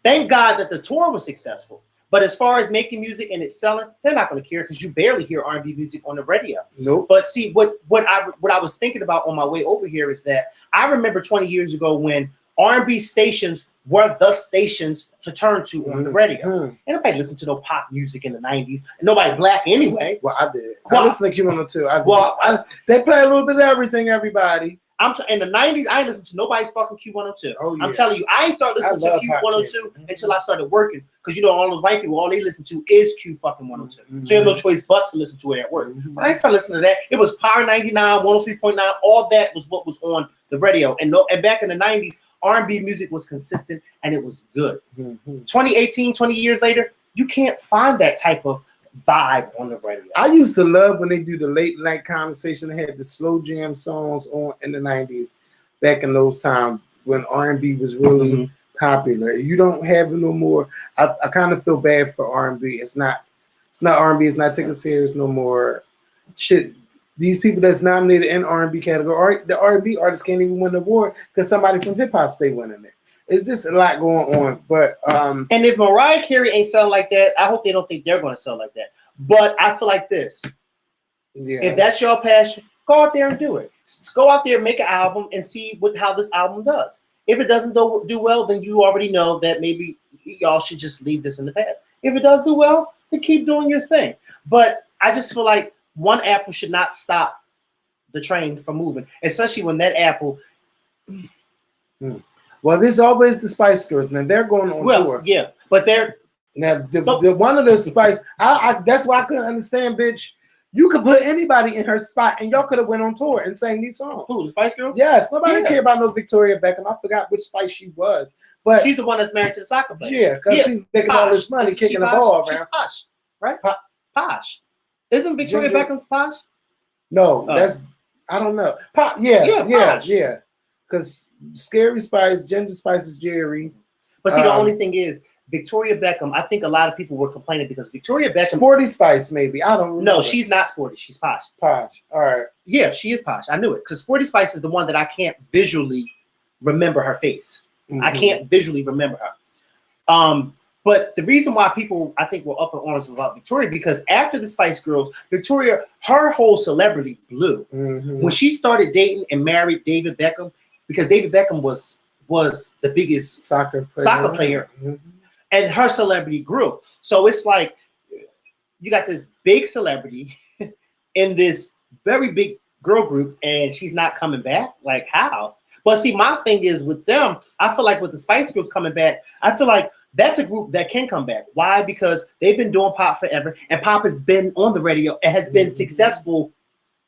Thank God that the tour was successful. But as far as making music and it's selling, they're not going to care because you barely hear R&B music on the radio. Nope. But see, what I was thinking about on my way over here is that I remember 20 years ago when R&B stations were the stations to turn to on the radio. And nobody listened to no pop music in the 90s. And nobody black anyway. Well, I did. I listened to Q102. They play a little bit of everything, everybody. In the 90s, I ain't listened to nobody's fucking Q102. Oh, yeah. I'm telling you, I ain't started listening to Q102 until I started working. Because, you know, all those white people, all they listen to is Q fucking 102. So you have no choice but to listen to it at work. When I started listening to that, it was Power 99, 103.9. All that was what was on the radio. And back in the 90s, R&B music was consistent and it was good. 2018, 20 years later, you can't find that type of vibe on the radio. I used to love when they do the late night conversation. They had the slow jam songs on in the 90s, back in those times when R&B was really popular. You don't have it no more. I kind of feel bad for R&B. It's not R&B. It's not taken serious no more. Shit, these people that's nominated in R&B category, the R&B artists can't even win the award because somebody from hip hop stay winning it. It's just a lot going on, but and if Mariah Carey ain't selling like that, I hope they don't think they're going to sell like that. But I feel like this: if that's your passion, go out there and do it. Just go out there, make an album, and see how this album does. If it doesn't do well, then you already know that maybe y'all should just leave this in the past. If it does do well, then keep doing your thing. But I just feel like one apple should not stop the train from moving, especially when that apple. Well, there's always the Spice Girls. Now they're going on tour. Yeah, but they're now the one of the Spice. That's why I couldn't understand, bitch. You could put anybody in her spot, and y'all could have went on tour and sang these songs. Who, the Spice Girls? Yes, nobody cared about no Victoria Beckham. I forgot which Spice she was, but she's the one that's married to the soccer player. Yeah, because she's making all this money kicking the ball around. She's posh, right? Posh. Isn't Victoria Beckham's posh? No, that's I don't know. Pop, yeah. Because Scary Spice, Ginger Spice is Jerry. But see, the only thing is, Victoria Beckham, I think a lot of people were complaining because Victoria Beckham. Sporty Spice, maybe. I don't remember. No, she's not sporty. She's posh. Posh. All right. Yeah, she is posh. I knew it. Because Sporty Spice is the one that I can't visually remember her face. I can't visually remember her. But the reason why people, I think, were up in arms about Victoria, because after the Spice Girls, Victoria, her whole celebrity blew. When she started dating and married David Beckham, because David Beckham was the biggest soccer player, and her celebrity grew. So it's like you got this big celebrity in this very big girl group, and she's not coming back. Like, how? But see, my thing is with them, I feel like with the Spice Girls coming back, I feel like that's a group that can come back. Why? Because they've been doing pop forever, and pop has been on the radio and has been successful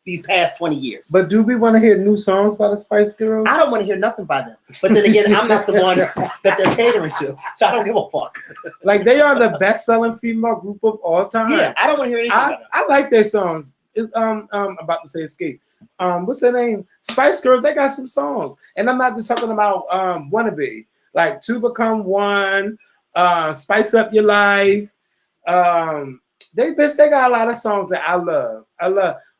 these past 20 years. But do we want to hear new songs by the Spice Girls? I don't want to hear nothing by them. But then again, I'm not the one that they're catering to, so I don't give a fuck. Like, they are the best-selling female group of all time. Yeah, I don't want to hear anything about them. I like their songs. I'm about to say Escape. what's their name? Spice Girls. They got some songs, and I'm not just talking about Wannabe. Like Two Become One, Spice Up Your Life. They got a lot of songs that I love.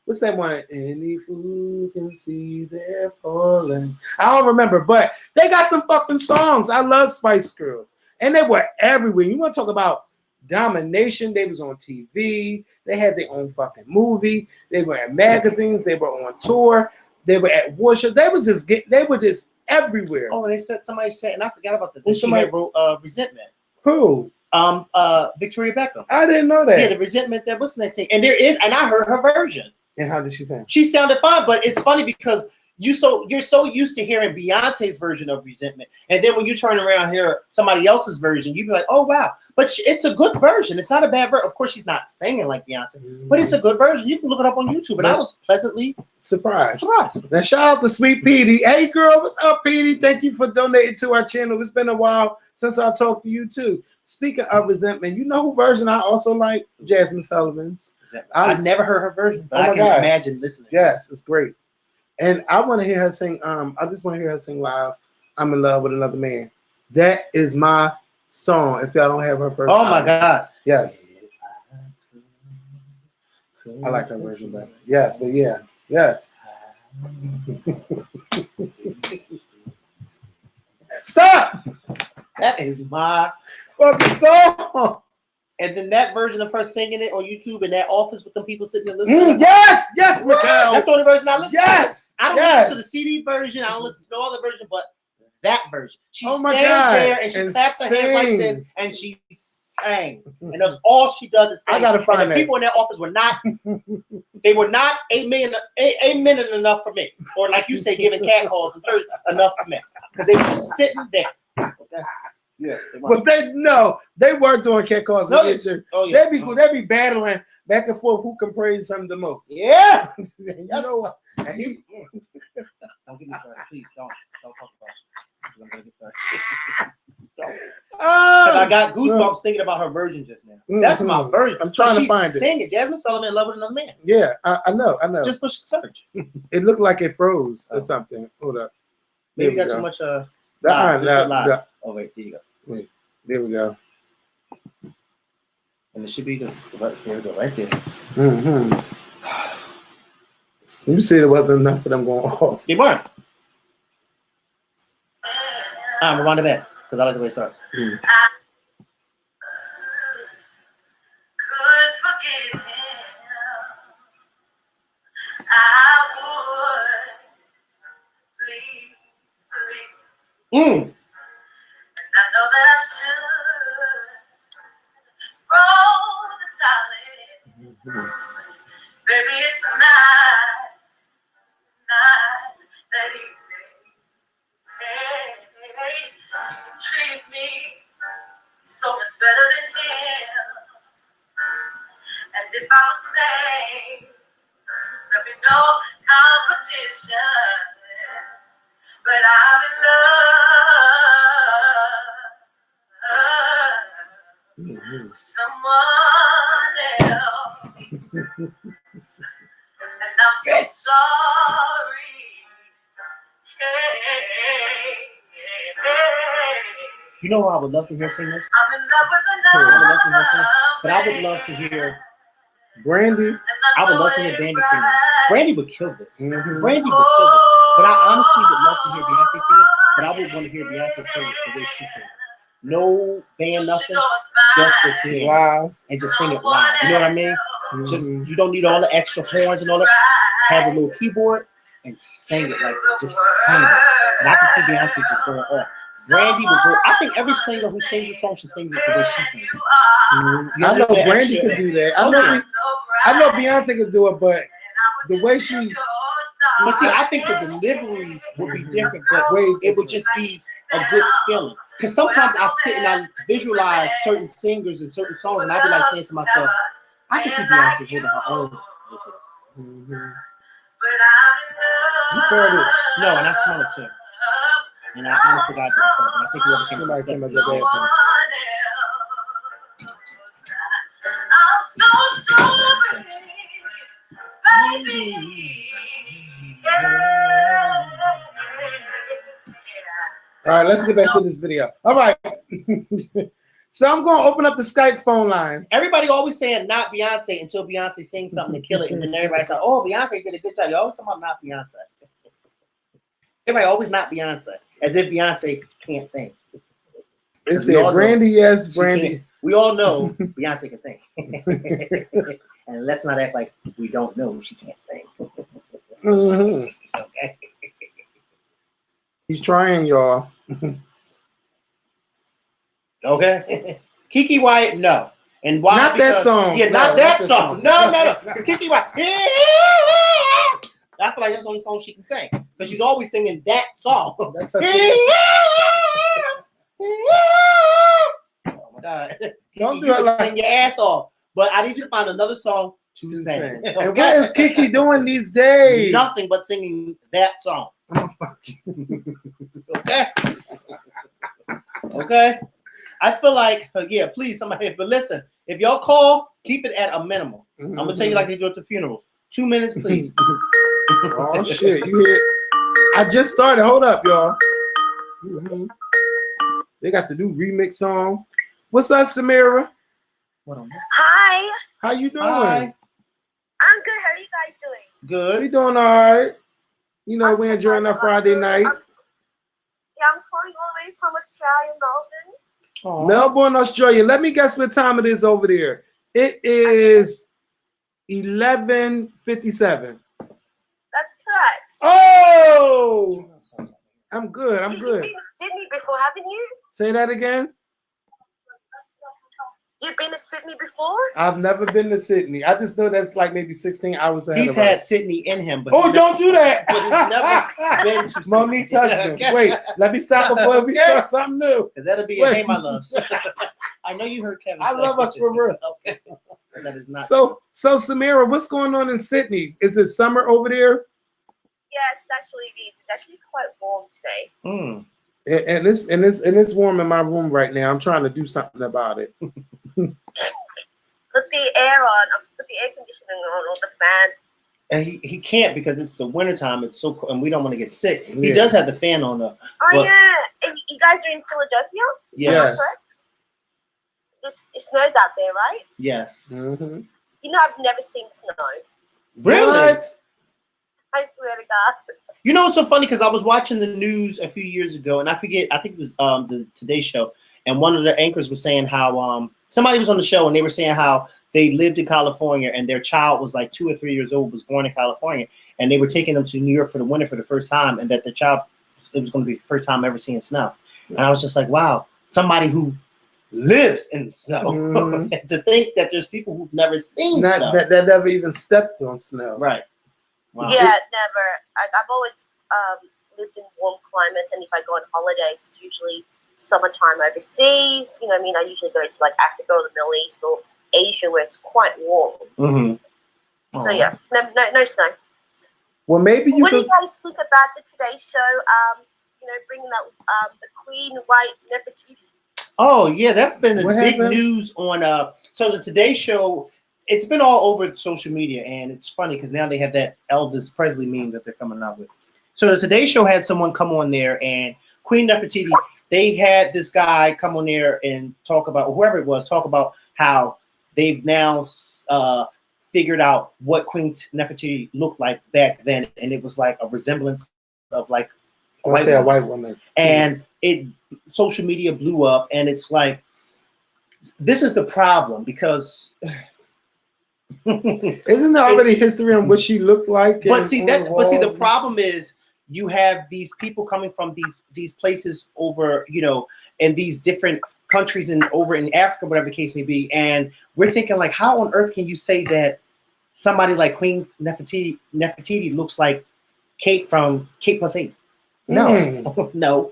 What's that one? Any fool can see they're falling. I don't remember, but they got some fucking songs. I love Spice Girls, and they were everywhere. You want to talk about domination? They was on TV. They had their own fucking movie. They were in magazines. They were on tour. They were at worship. They were just everywhere. Oh, somebody said, and I forgot about that. Well, Somebody wrote Resentment. Who? Victoria Beckham. I didn't know that. Yeah, the Resentment. That wasn't that thing. And I heard her version. And how did she sound? She sounded fine, but it's funny because you're so used to hearing Beyonce's version of Resentment, and then when you turn around and hear somebody else's version, you be like, "Oh wow!" But it's a good version. It's not a bad version. Of course, she's not singing like Beyonce, but it's a good version. You can look it up on YouTube, and I was pleasantly surprised. Now, shout out to Sweet Petey. Hey, girl, what's up, Petey? Thank you for donating to our channel. It's been a while since I talked to you too. Speaking of Resentment, you know who version I also like? Jasmine Sullivan's. I've never heard her version, but I can imagine listening. Yes, it's great. And I want to hear her sing. I just want to hear her sing live. I'm in love with another man. That is my song. If y'all don't have her first. Oh my God. Yes. I like her version better. Yes, but yeah. Yes. Stop. That is my fucking song. And then that version of her singing it on YouTube in that office with them people sitting there listening. Yes, Makael. That's the only version I listen to. Yes. I don't listen to the CD version. I don't listen to no other version, but that version. She stands there and she claps her hands like this and she sang. And that's all she does is sing. I gotta find that. People in that office were not, they were not amen enough for me. Or like you say, giving cat calls enough for me. Because they were just sitting there. Okay. Yeah, but they weren't doing cat calls. No, They'd be battling back and forth who can praise him the most. Yeah. You know what? Don't get me started. Please don't talk about it. I'm gonna get started. I got goosebumps thinking about her version just now. That's my version. I'm trying to find it. Sing it. Jasmine Sullivan, in love with another man. Yeah, I know. Just push search. It looked like it froze or something. Hold up. Maybe you got too much. Oh wait, there you go. Wait, there we go. And it should be the right there. Mm-hmm. You said it wasn't enough for them going off. They weren't. I'm rewind it back because I like the way it starts. Mm. Mm. I know that I should roll the tally. Baby, it's not that easy. Hey, you treat me so much better than him. And if I was saying there'd be no competition, but I'm in love with someone else, and I'm so sorry. You know who I would love to hear sing this? I'm in love with another, but I would love to hear Brandy. I would love to hear Brandy sing this. Brandy would kill this. Brandy would kill this. But I honestly would love to hear Beyonce sing it. But I would want to hear Beyonce sing it the way she sings it. No band, nothing. Just the thing. Wow. And just sing it live. You know what I mean? Just you don't need all the extra horns and all that. Have a little keyboard and sing it like just sing it. And I can see Beyonce just going off. Brandy would go. I think every singer who sings a song should sing it the way she sings it. I know Brandy could do that. I know Beyonce could do it, but the way she. But see, I think the deliveries would be different, but it would just be a good feeling. Because sometimes I sit and I visualize certain singers and certain songs, and I be like saying to myself, I can see Beyonce holding her own with this. You heard it. No, and I smell it too. And I honestly got it. I think whoever came Somebody up came with up that. with that. I'm so sorry, baby. All right, let's get back to this video. All right. So I'm going to open up the Skype phone lines. Everybody always saying not Beyonce until Beyonce sings something to kill it, and then everybody's like, "Oh, Beyonce did a good job." You always talking about not Beyonce. Everybody always not Beyonce, as if Beyonce can't sing. They said Brandy, yes, Brandy. We all know Beyonce can sing, and let's not act like we don't know she can't sing. Mm-hmm. Okay. He's trying, y'all. Okay. Kiki Wyatt, no. And why? Not that song. Yeah, No, not that the song. No. Kiki Wyatt. I feel like that's the only song she can sing. Because she's always singing that song. That's her Oh my God. Don't do You it can like sing your ass off. But I need you to find another song to to sing. sing. And what is Kiki doing these days? Nothing but singing that song. I'm gonna fuck you. Okay. Okay. I feel like, yeah, please, somebody. But listen, if y'all call, keep it at a minimum. I'm gonna tell you like they do at the funerals. 2 minutes, please. Oh shit! You hear? I just started. Hold up, y'all. Mhm. They got the new remix song. What's up, Samira? Hi, How you doing? Hi. I'm good. How are you guys doing? We Good. doing all right. You know, I'm we so enjoying glad our Friday night. I'm calling all the way from Australia, Melbourne. Aw. Melbourne, Australia. Let me guess what time it is over there. It is 11:57. That's correct. Oh, I'm good. I'm You've good. been to Sydney before, haven't you? Say that again. You've been to Sydney before? I've never been to Sydney. I just know that's like maybe 16 hours ahead He's of had us. Sydney in him, but Oh, don't do that. But he's never been to Sydney. Monique's husband. Okay. Wait, let me stop before we start something new. Because that'll be a Wait. hey, my loves. I know you heard Kevin. I say love us for real. Okay. That is not. So Samira, what's going on in Sydney? Is it summer over there? Yes, it's actually quite warm today. Mm. And it's warm in my room right now. I'm trying to do something about it. Put the air on, put the air conditioning on, or the fan. And he can't because it's the wintertime. It's so cold, and we don't want to get sick. He Yeah. does have the fan on though. Oh But- yeah, and you guys are in Philadelphia? Yes. Correct? It snows out there, right? Yes. Mm-hmm. You know, I've never seen snow. Really? What? I swear to God. You know, it's so funny because I was watching the news a few years ago, and I think it was the Today Show, and one of the anchors was saying how somebody was on the show, and they were saying how they lived in California, and their child was like 2 or 3 years old, was born in California, and they were taking them to New York for the winter for the first time, and that the child, it was going to be the first time ever seeing snow, and I was just like, wow, somebody who lives in snow, Mhm. and to think that there's people who've never seen snow, That never even stepped on snow. right? Wow. Yeah, never. I've always lived in warm climates, and if I go on holidays, it's usually summertime overseas. You know what I mean? I usually go to like Africa or the Middle East or Asia where it's quite warm. Mm-hmm. So yeah, no snow. Well, maybe you What do could. you guys think about the Today Show? You know, bringing out the Queen White Nefertiti. Oh yeah, that's been the What big happened? news on so the Today Show. It's been all over social media, and it's funny because now they have that Elvis Presley meme that they're coming out with. So the Today Show had someone come on there, and Queen Nefertiti. They had this guy come on there and talk about whoever it was, talk about how they've now figured out what Queen Nefertiti looked like back then, and it was like a resemblance of like a I'll say a white woman. and it social media blew up, and it's like this is the problem because Isn't there already history on what she looked like? but see the walls? problem is you have these people coming from these places over, you know, in these different countries and over in Africa, whatever the case may be, and we're thinking like, how on earth can you say that somebody like Queen Nefertiti looks like Kate from Kate Plus 8? No, Mm. no.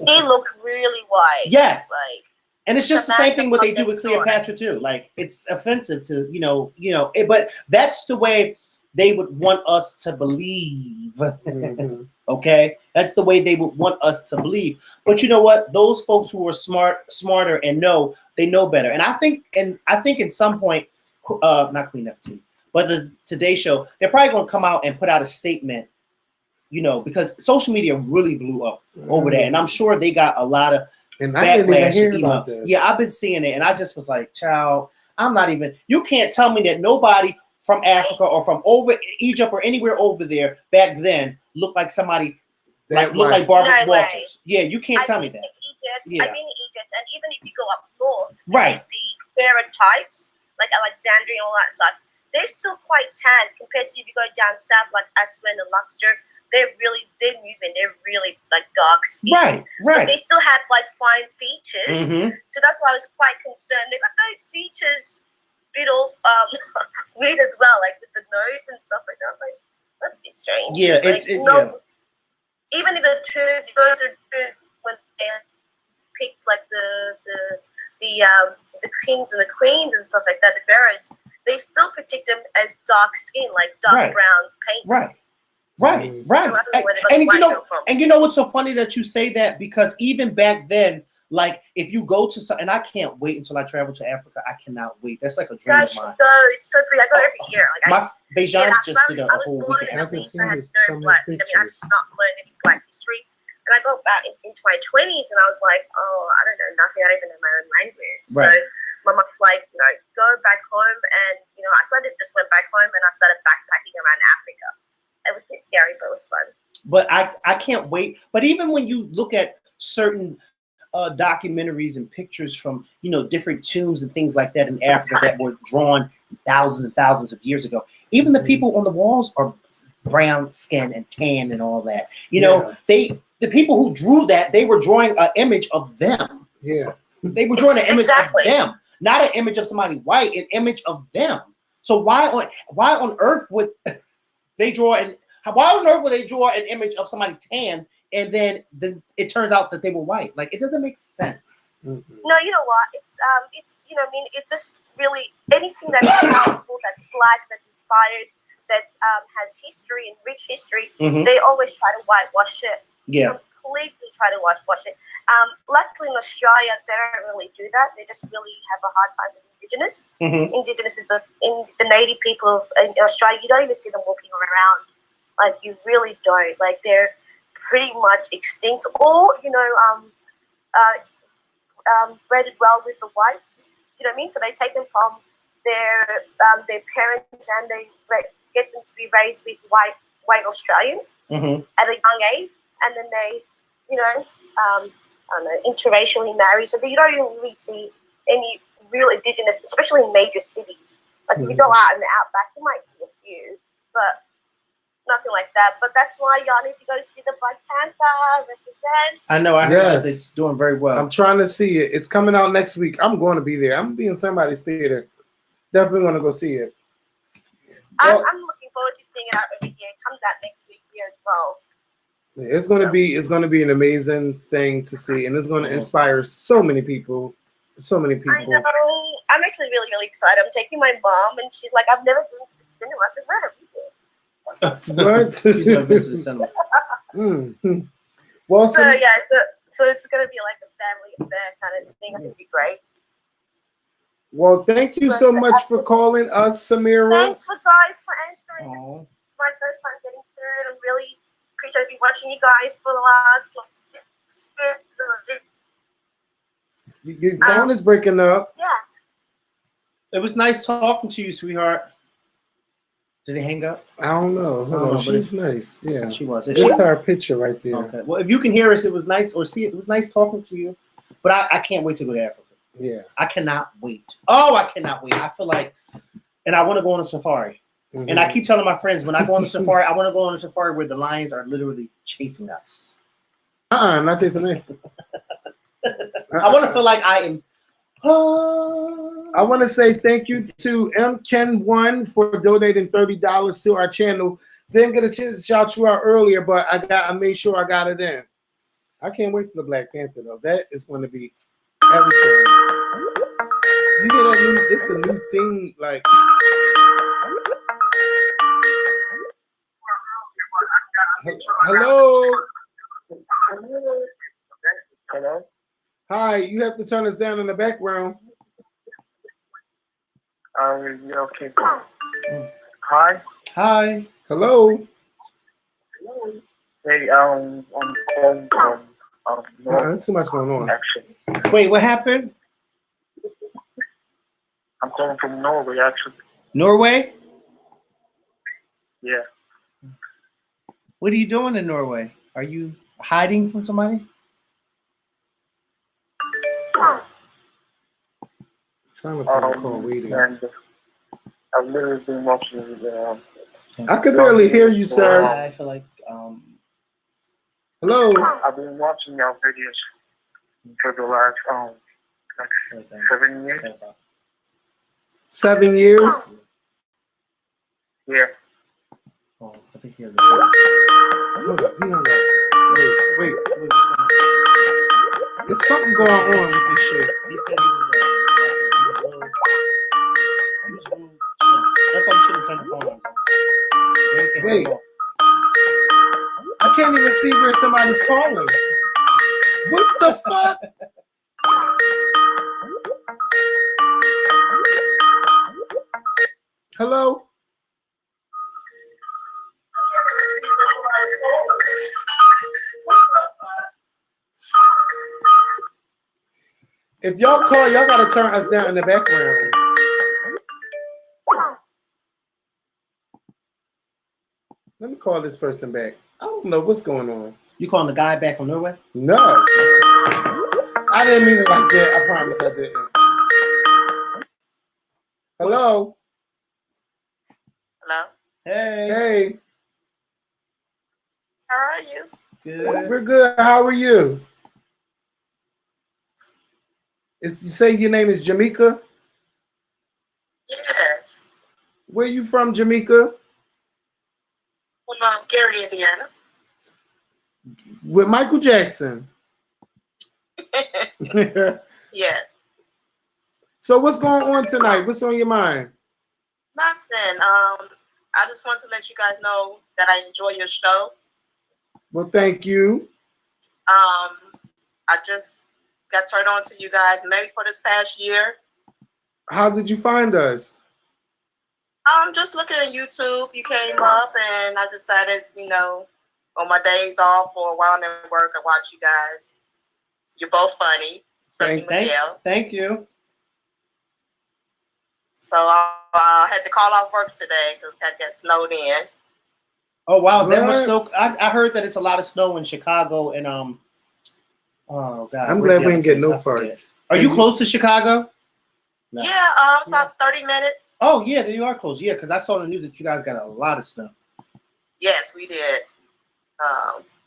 He looked really white. Yes. Like, And it's just the same thing what they do with Next door. Cleopatra too. Like it's offensive to but that's the way they would want us to believe. Mhm. Okay, that's the way they would want us to believe. But you know what? Those folks who are smarter, and they know better. And I think at some point, not Queen Nefertiti, but the Today Show, they're probably going to come out and put out a statement you know, because social media really blew up over there, and I'm sure they got a lot of And I didn't even backlash hear and email. about this. Yeah, I've been seeing it, and I just was like, child, I'm not even. You can't tell me that nobody from Africa or from over Egypt or anywhere over there back then looked like somebody looked like Barbara No way. Walters. Yeah, you can't tell me that. Egypt, Yeah. I've been to Egypt, and even if you go up north, Right. there's the stereotypes, like Alexandria and all that stuff. They're still quite tan compared to if you go down south, like Aswan and Luxor. They're moving. They're really like dark skin. Right, But right. they still have like fine features. Mm-hmm. So that's why I was quite concerned. They got those features bit all weird as well, like with the nose and stuff like that. I was like, that's a bit strange. Yeah, like, yeah. Even if the truth goes to when they picked like the kings and the queens and stuff like that, the pharaohs, they still predict them as dark skin, like dark brown paint. Right. Right, right. So I don't know where they got And the white girl from. you know what's so funny that you say that, because even back then, like if you go to some, and I can't wait until I travel to Africa. I cannot wait. That's like a dream Guys of should mine. go. It's so pretty. I go every year. Like My Bejan just I did a was whole born week in in the Africa. Middle East. I had no black. I mean, I did not learn any black history. And I go back into my 20s, and I was like, oh, I don't know nothing. I don't even know my own language. Right. So my mom's like, go back home, and I started just went back home, and I started backpacking around Africa. It was a bit scary, but it was fun. But I can't wait. But even when you look at certain documentaries and pictures from different tombs and things like that in Africa that were drawn thousands and thousands of years ago, even the people on the walls are brown skin and tan and all that. The people who drew that, they were drawing an image of them. Yeah. They were drawing an image of them, not an image of somebody white, an image of them. So why on earth would they draw an image of somebody tan and then it turns out that they were white? Like, it doesn't make sense. Mm-hmm. No, you know what? It's it's just really anything that's powerful, that's black, that's inspired, that's has history and rich history. Mm-hmm. They always try to whitewash it. Yeah. Completely try to whitewash it. Luckily in Australia, they don't really do that. They just really have a hard time with Indigenous. Mm-hmm. Indigenous is the native people in Australia. You don't even see them walking around. Like, you really don't. Like, they're pretty much extinct. Or bred well with the whites. You know what I mean? So they take them from their parents and they get them to be raised with white Australians mm-hmm. at a young age, and then they, I don't know, interracially marry. So you don't even really see any real Indigenous, especially in major cities. Like, if you go out in the outback, you might see a few, but nothing like that. But that's why y'all need to go see the Black Panther represent. I know. I heard it's doing very well. I'm trying to see it. It's coming out next week. I'm going to be there. I'm going to be in somebody's theater. Definitely going to go see it. I'm looking forward to seeing it out every year. It comes out next week here as well. It's going to be an amazing thing to see, and it's going to inspire so many people. So many people. I know. I'm actually really, really excited. I'm taking my mom, and she's like, "I've never been to the cinema." I said, "Where have you been?" What? She's never been to the cinema. Mm-hmm. Well, so it's gonna be like a family affair kind of thing. I think it'd be great. Well, thank you so much for calling us, Samira. Thanks for answering. My first time getting through, and I'm really appreciate you watching you guys for the last 6 years. Your phone is breaking up. Yeah. It was nice talking to you, sweetheart. Did it hang up? I don't know. Hold on. But She's nice. Yeah. She was. It's our picture right there. Okay. Well, if you can hear us, it was nice, or see it. It was nice talking to you. But I can't wait to go to Africa. Yeah. I cannot wait. Oh, I cannot wait. I feel like, and I want to go on a safari. Mm-hmm. And I keep telling my friends, when I go on the safari, I want to go on a safari where the lions are literally chasing us. Not this and that. I want to feel like I am. I want to say thank you to MKen1 for donating $30 to our channel. Didn't get a chance to shout you out earlier, but I made sure I got it in. I can't wait for the Black Panther though. That is going to be everything. You hear that new? This is a new thing. Like, hello. Hello? Hi, you have to turn us down in the background. Yeah, okay. Hi? Hi. Hello. Hey, I'm calling from North, There's too much going on. actually. Wait, what happened? I'm calling from Norway, actually. Norway? Yeah. What are you doing in Norway? Are you hiding from somebody? Trying to find a call waiting. And I've literally been watching I could barely hear you, sir. I feel like Hello. I've been watching your videos for the last like 7 years. 7 years. Yeah. Oh, I think he has Hold up. Wait. There's something going on with this shit. He said he was rude. That's why you shouldn't turn the phone on. Wait. I can't even see where somebody's calling. What the fuck? Hello? If y'all call, y'all gotta turn us down in the background. Let me call this person back. I don't know what's going on. You calling the guy back from Norway? No. I didn't mean it like that. I promise I didn't. Hello? Hello? Hey. Hey. How are you? Good. We're good. How are you? You say your name is Jamaica? Yes. Where you from, Jamaica? From Gary, Indiana. With Michael Jackson. Yes. So what's going on tonight? What's on your mind? Nothing. I just want to let you guys know that I enjoy your show. Well, thank you. I just got turned on to you guys maybe for this past year. How did you find us? Just looking at YouTube, you came up and I decided, on my days off or while I'm at work, I watch you guys. You're both funny, especially Makael. Thank you. So I had to call off work today because I had to get snowed in. Oh wow, is that much What? snow? I heard that it's a lot of snow in Chicago and oh god. I'm where's glad the we other didn't get place? no I forget. parts. Are you close to Chicago? No. Yeah, it's about 30 minutes. Oh yeah, you are close. Yeah, because I saw in the news that you guys got a lot of snow. Yes, we did.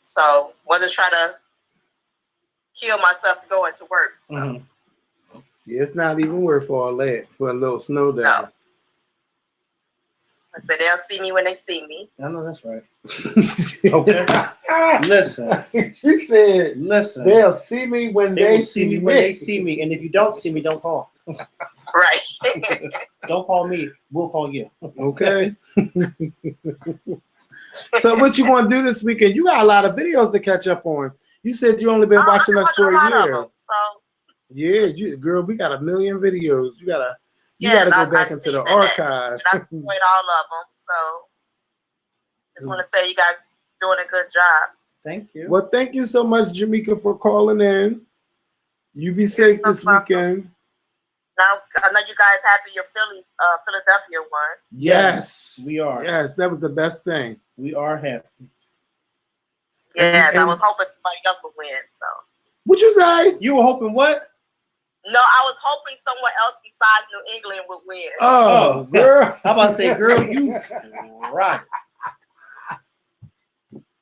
So wasn't trying to kill myself to go into work. So. Mm-hmm. Yeah, it's not even worth all that for a little snow day. No. I said they'll see me when they see me. I know that's right. Okay. Listen. She said, listen. they'll see me when They they will see me when they see me, and if you don't see me, don't call. Right. Don't call me. We'll call you. Okay. So what you want to do this weekend? You got a lot of videos to catch up on. You said you only been watching us for a year. So yeah, girl, we got a million videos. You gotta yes, go back into the archives. And I've enjoyed all of them. So just want to say you guys doing a good job. Thank you. Well, thank you so much, Jamaica, for calling in. You be safe this weekend. Now I know you guys happy your Philadelphia won. Yes, we are. Yes, that was the best thing. We are happy. Yes, I was hoping somebody else would win. So what you say? You were hoping what? No, I was hoping someone else besides New England would win. Oh, girl. How about to say, girl, you right.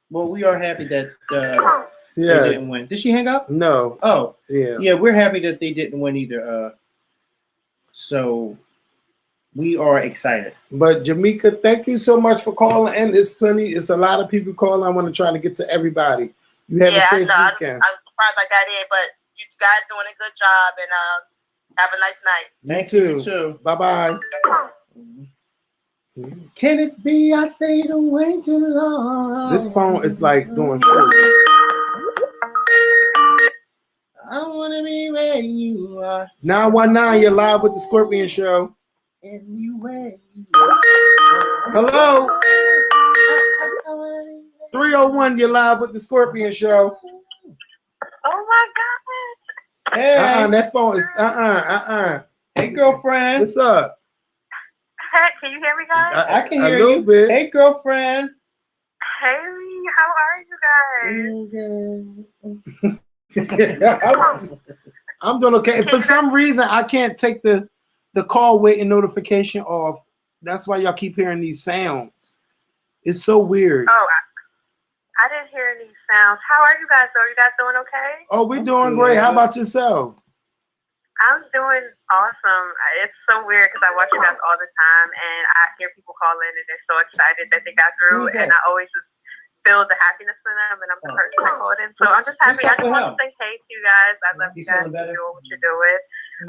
Well, we are happy that they didn't win. Did she hang up? No. Oh, yeah. Yeah, we're happy that they didn't win either. So we are excited. But Jamaica, thank you so much for calling in. It's a lot of people calling. I want to try to get to everybody. You have a safe weekend. I'm surprised I got in, but you guys doing a good job and have a nice night. Thank you too. Bye-bye. Can it be I stayed away too long? This phone is like doing shows. I want to be where you are. 919, you're live with the Scorpion Show. Anywhere you Hello. 301, you're live with the Scorpion Show. Oh my God. Hey, That phone is hey, girlfriend. What's up? Hey, can you hear me, guys? I can A hear little you. bit. Hey, girlfriend. Hey, how are you guys? I'm doing okay. For some reason, I can't take the call waiting notification off. That's why y'all keep hearing these sounds. It's so weird. Oh, I didn't hear any sounds. How are you guys, though? You guys doing okay? Oh, we're doing great. How about yourself? I'm doing awesome. It's so weird because I watch you guys all the time, and I hear people call in, and they're so excited that they got through, and I always just feel the happiness for them, and I'm the person that called in. So I'm just happy. I just want to say hey to you guys. I love you guys for doing what you're doing.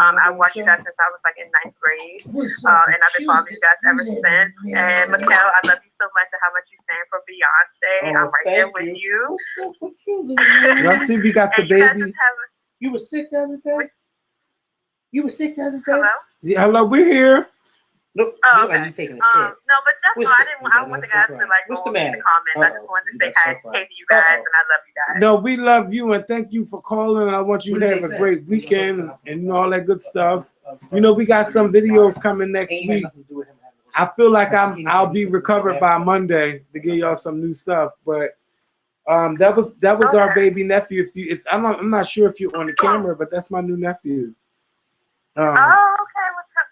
I watched you guys since I was like in 9th grade, and I've been following you guys ever since. And Makael, I love you so much and how much you stand for Beyonce. I'm right there with you. Y'all see, we got the And you guys baby. just have a, You were sick the other day? You were sick the other day? hello? Yeah, hello, we're here. Look, Oh, you okay. taking a shit. No, but that's What's all. the- I don't want the guys to like What's go the over matter? the comments. I just wanted to say hi to you guys, and I love you guys. No, we love you and thank you for calling. And I want you What to did have they a say? great weekend and all that good stuff. You know, we got some videos coming next week. I feel like I'll be recovered by Monday to give y'all some new stuff. But that was our baby nephew. I'm not sure if you're on the camera, but that's my new nephew. Oh, okay. What's up?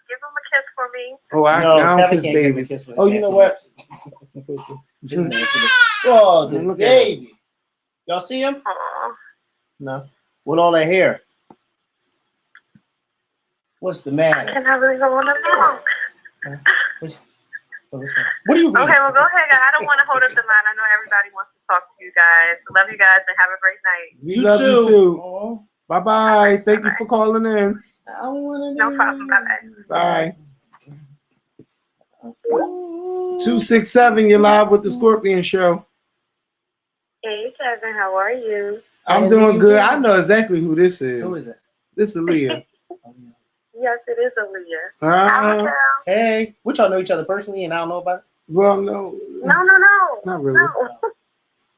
Give him a kiss for me. Oh, I don't Kevin kiss can't give me a babies. kiss with Oh, his you know nasty what? lips. Oh, the Look at baby. Y'all see him? Aw. No. With all that hair. What's the matter? Can I really go on the phone? What are you reading? Okay, well, go ahead, guys. I don't want to hold up the line. I know everybody wants to talk to you guys. Love you guys and have a great night. We love you too. Oh, Bye bye. Thank you for calling in. I wanna No problem. Bye-bye. Bye. 267, you're live with the Scorpion Show. Hey, Kevin. How are you? I'm doing good. I know exactly who this is. Who is it? This is Aaliyah. Yes, it is Aaliyah. Hi, Mikael. Hey, we y'all know each other personally, and I don't know about it. Well, no, No. not really. No.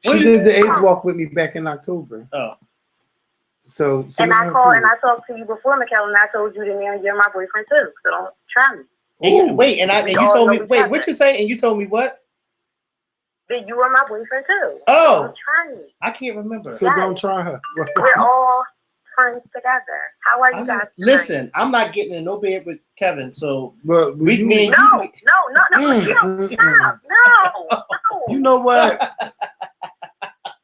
She did the AIDS walk with me back in October. Oh, So And I called and I talked to you before, Mikael, and I told you that now you're my boyfriend too. So don't try me. and wait, and you all told know me. each Wait, other. what you say? And you told me what? That you are my boyfriend too. Oh. Don't try me. I can't remember. So don't try her. We're all friends together. How are you guys tonight? Listen, I'm not getting in no bed with Kevin, so But we you, mean No. No. you know what?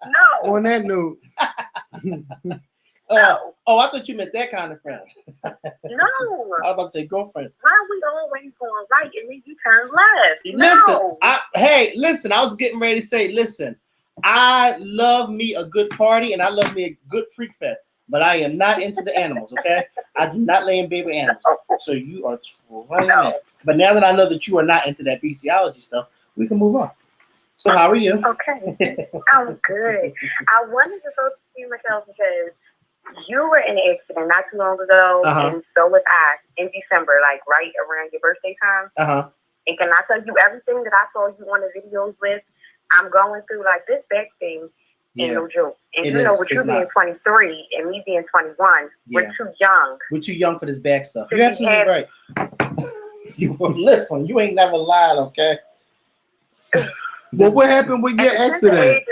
No. On that note, oh, I thought you meant that kind of friend. No. I was about to say girlfriend. Why are we always going right and then you turn left? Listen, listen, I was getting ready to say, listen, I love me a good party and I love me a good freak fest, but I am not into the animals, okay? I do not lay in bed with animals. So you are trying that. But now that I know that you are not into that bestiality stuff, we can move on. So how are you? Okay. I'm good. I wanted to talk to you, Mikael, because you were in an accident not too long ago, and so was I in December, like right around your birthday time. And can I tell you everything that I saw you on the videos with? I'm going through like this back thing, ain't no joke. And you know, with you being 23 and me being 21, we're too young. We're too young for this back stuff. You're absolutely right. Listen, you ain't never lied, okay? Well, what happened with your accident?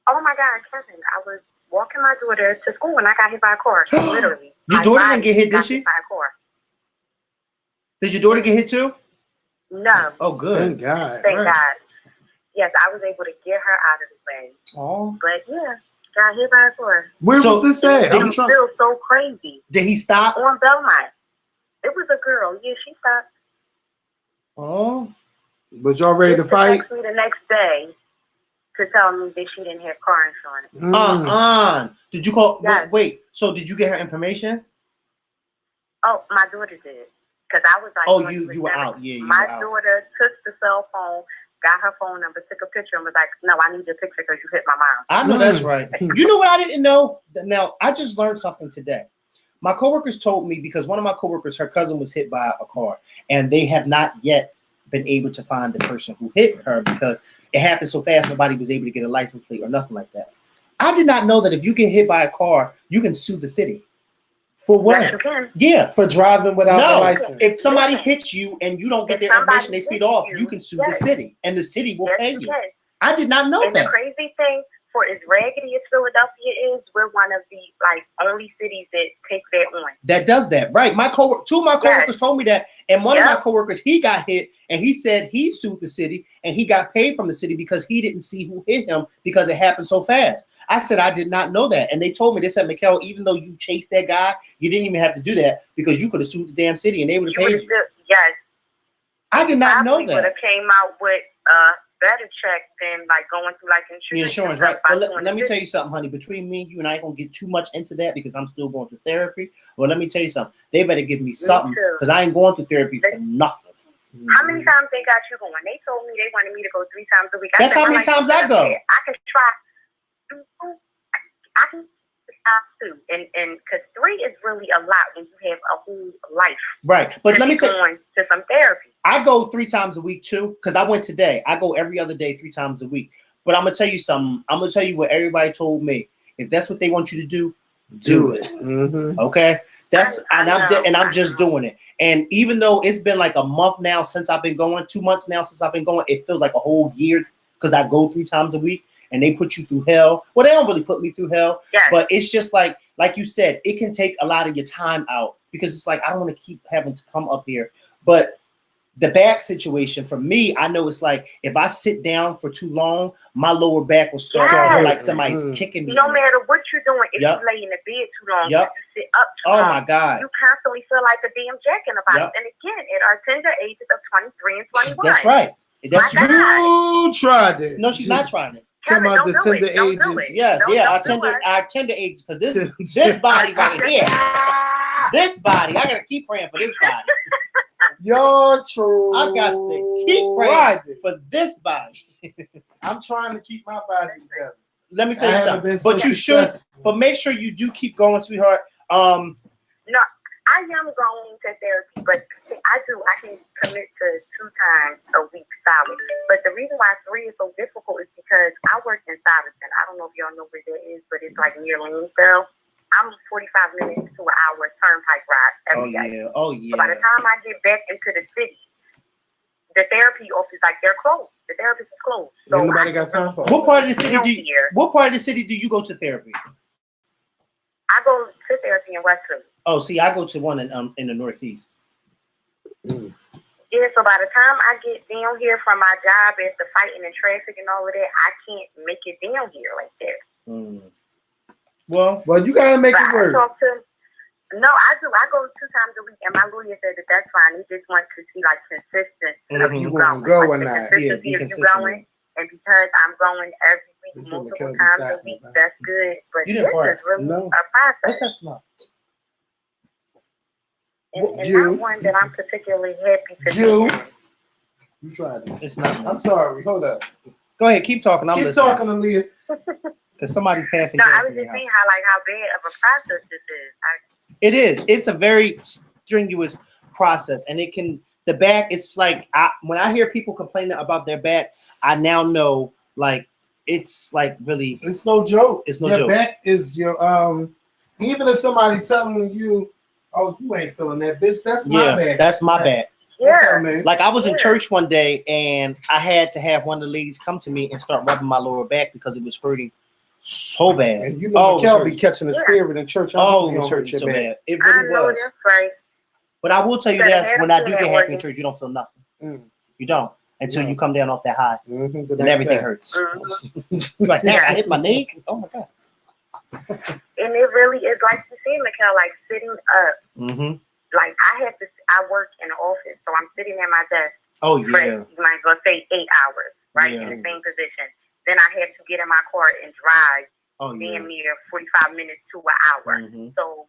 Oh my God, Kevin, I was walking my daughter to school and I got hit by a car. Literally. Your daughter didn't get hit, did she? By a car. Did your daughter get hit too? No. Oh, good. Thank God. Thank God. Yes, I was able to get her out of the way. Oh. But yeah, got hit by a car. Where was this at? I'm still so crazy. Did he stop? On Belmont. It was a girl. Yeah, she stopped. Oh. Was y'all ready to fight? She texted me the next day to tell me that she didn't have car insurance. Did you call? Yes. Wait. So did you get her information? Oh, my daughter did. Because I was like, oh, you were out. Yeah, you my were out. daughter took the cell phone, got her phone number, took a picture, and was like, no, I need your picture because you hit my mom. I know that's right. You know what I didn't know? Now, I just learned something today. My coworkers told me, because one of my coworkers, her cousin was hit by a car, and they have not yet been able to find the person who hit her, because it happened so fast nobody was able to get a license plate or nothing like that. I did not know that if you get hit by a car, you can sue the city. For what? Yes, you can. Yeah. For driving without No, a license. if somebody hits you and you don't get If their information, somebody they speed hits off, you, you can sue yes. the city, and the city will Yes, pay you you. can. I did not know And the that. crazy thing, for as raggedy as Philadelphia is, we're one of the only cities that take that on. That does that, right? Two of my coworkers told me that, and one of my coworkers, he got hit, and he said he sued the city, and he got paid from the city because he didn't see who hit him because it happened so fast. I said I did not know that, and they told me, they said, Makael, even though you chased that guy, you didn't even have to do that because you could have sued the damn city and they would have paid you. Yes. I did not know Would that. have came out with a better check than like going through like insurance. The insurance, right? But let me tell you something, honey. Between me and you, and I ain't gonna get too much into that because I'm still going through therapy. But let me tell you something. They better give me something because I ain't going through therapy for nothing. How many times they got you going? They told me they wanted me to go 3 times a week. That's how many times I go. I can try. I can try 2, and because 3 is really a lot when you have a whole life. Right, but let me tell you, to some therapy. I go 3 times a week too because I went today. I go every other day, 3 times a week. But I'm gonna tell you something. I'm gonna tell you what everybody told me. If that's what they want you to do, do it. Mm-hmm. Okay, I'm just doing it. And even though it's been like a month now since I've been going, 2 months now since I've been going, it feels like a whole year because I go 3 times a week. And they put you through hell. Well, they don't really put me through hell, but it's just like you said, it can take a lot of your time out because it's like I don't want to keep having to come up here. But the back situation for me, I know it's like if I sit down for too long, my lower back will start like somebody's kicking me. No matter what you're doing, if you lay in the bed too long, if you sit up too long, my God, you constantly feel like a damn jack in the box. And again, at our tender ages of 23 and 21. That's right. That's you tried it. No, she's not trying it. Talking about the tender ages. Yes, our tender ages, because this body right here, this body, I gotta keep praying for this body. You're true. I got to keep praying for this body. I'm trying to keep my body together. Let me tell you something. But you should. But make sure you do keep going, sweetheart. No, I am going to therapy, but I can commit to 2 times a week solid. But the reason why 3 is so difficult is because I work in Stuyvesant. I don't know if y'all know where that is, but it's like near Lanesville. I'm 45 minutes to an hour turnpike ride every day. Oh yeah. So by the time I get back into the city, the therapy office, like, they're closed. The therapist is closed. So nobody got time for it. What part of the city do you go to therapy? I go to therapy in Westfield. Oh, see, I go to one in the Northeast. Yeah, so by the time I get down here from my job after fighting in traffic and all of that, I can't make it down here like that. Well, you gotta make it work. No, I do. I go 2 times a week, and my lawyer said that that's fine. He just wants to see like consistent of you going. Go like, or the not. consistency of you going, and because I'm going every week, multiple times a week, that's good. But this is really a process. What's that smell? And not one that I'm particularly happy to do. You tried it. It's not. I'm sorry. Hold up. Go ahead. Keep talking. I'm listening. Keep talking, Aaliyah. Because somebody's passing. No, I was just saying how bad of a process this is. It is. It's a very strenuous process, and the back. It's like when I hear people complaining about their back, I now know like it's like really. It's no joke. It's no joke. Your back is your Even if somebody telling you, "Oh, you ain't feeling that, bitch," that's my back. That's my back. Yeah. Like I was in church one day, and I had to have one of the ladies come to me and start rubbing my lower back because it was hurting so bad. And you know, Makael be catching the spirit in church. It was hurting so bad. It really was. That's right. But I will tell you that when I do get happy in church, you don't feel nothing. You don't until you come down off that high, and everything hurts. It's like that. I hit my knee. Oh my God. And it really is like you said, Makael, like sitting up. Like I work in an office, so I'm sitting at my desk. Oh yeah. For, you might go say 8 hours, right, in the same position. Then I have to get in my car and drive damn near 45 minutes to an hour. So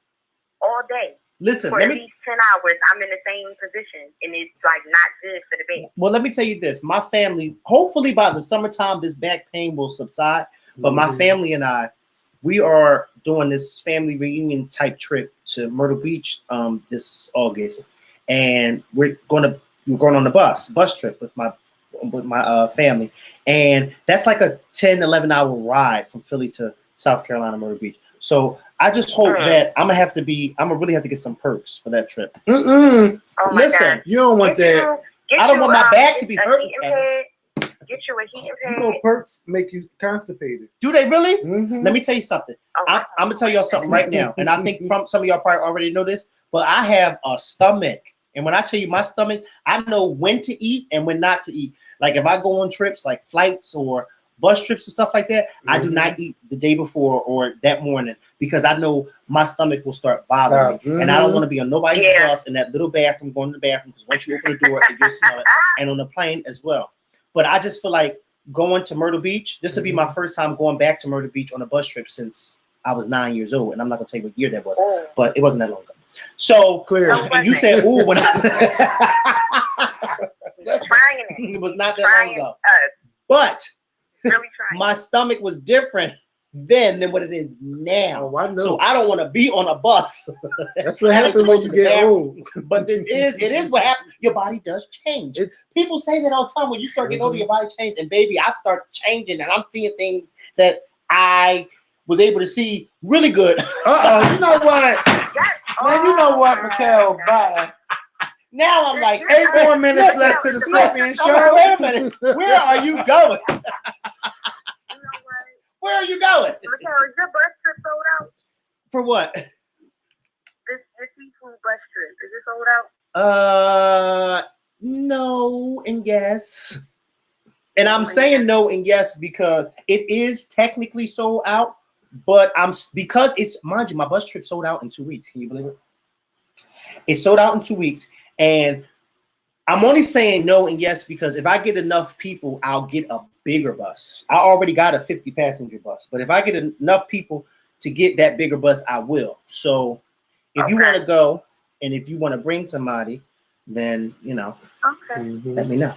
all day. Listen, for at least 10 hours, I'm in the same position, and it's like not good for the back. Well, let me tell you this: my family, hopefully by the summertime, this back pain will subside. But my family and I, we are doing this family reunion type trip to Myrtle Beach this August, and we're going on the bus trip with my family, And that's like a 10, 11-hour ride from Philly to South Carolina, Myrtle Beach. So I just hope that I'm gonna really have to get some perks for that trip. Mm-mm. Oh my Listen, God. You don't want that. I don't want my back to be hurt. Get you a heating You know, pad. perks make you constipated. Do they really? Mhm. Let me tell you something. Oh, I'm gonna tell y'all something right now, and I think some of y'all probably already know this, but I have a stomach, and when I tell you my stomach, I know when to eat and when not to eat. Like if I go on trips, like flights or bus trips and stuff like that, I do not eat the day before or that morning because I know my stomach will start bothering me, and I don't want to be on nobody's bus in that little bathroom going to the bathroom because once you open the door, you'll smell it, and on the plane as well. But I just feel like going to Myrtle Beach, this will be my first time going back to Myrtle Beach on a bus trip since I was 9 years old, and I'm not gonna tell you what year that was, but it wasn't that long ago. So Clearly. and you said, "Ooh," when I said Trying it was not that long ago, but really trying. my stomach was different then than what it is now. Oh, I know. So I don't want to be on a bus. That's what happens when you get old. But it is what happens. Your body does change. People say that all the time. When you start getting older, your body changes. And baby, I start changing, and I'm seeing things that I was able to see really good. You know what? Man, you know what, Makael? Bye. Now I'm like, 8 more minutes left to the Scorpion show. Wait a minute. Where are you going? You know what? Where are you going? Makael, is your bus trip sold out? For what? This seafood bus trip, is it sold out? No and yes. And I'm saying no and yes because it is technically sold out, but because it's, mind you, my bus trip sold out in 2 weeks. Can you believe it? It sold out in 2 weeks, and I'm only saying no and yes because if I get enough people, I'll get a bigger bus. I already got a 50-passenger bus, but if I get enough people to get that bigger bus, I will. So if you want to go and if you want to bring somebody, then, let me know.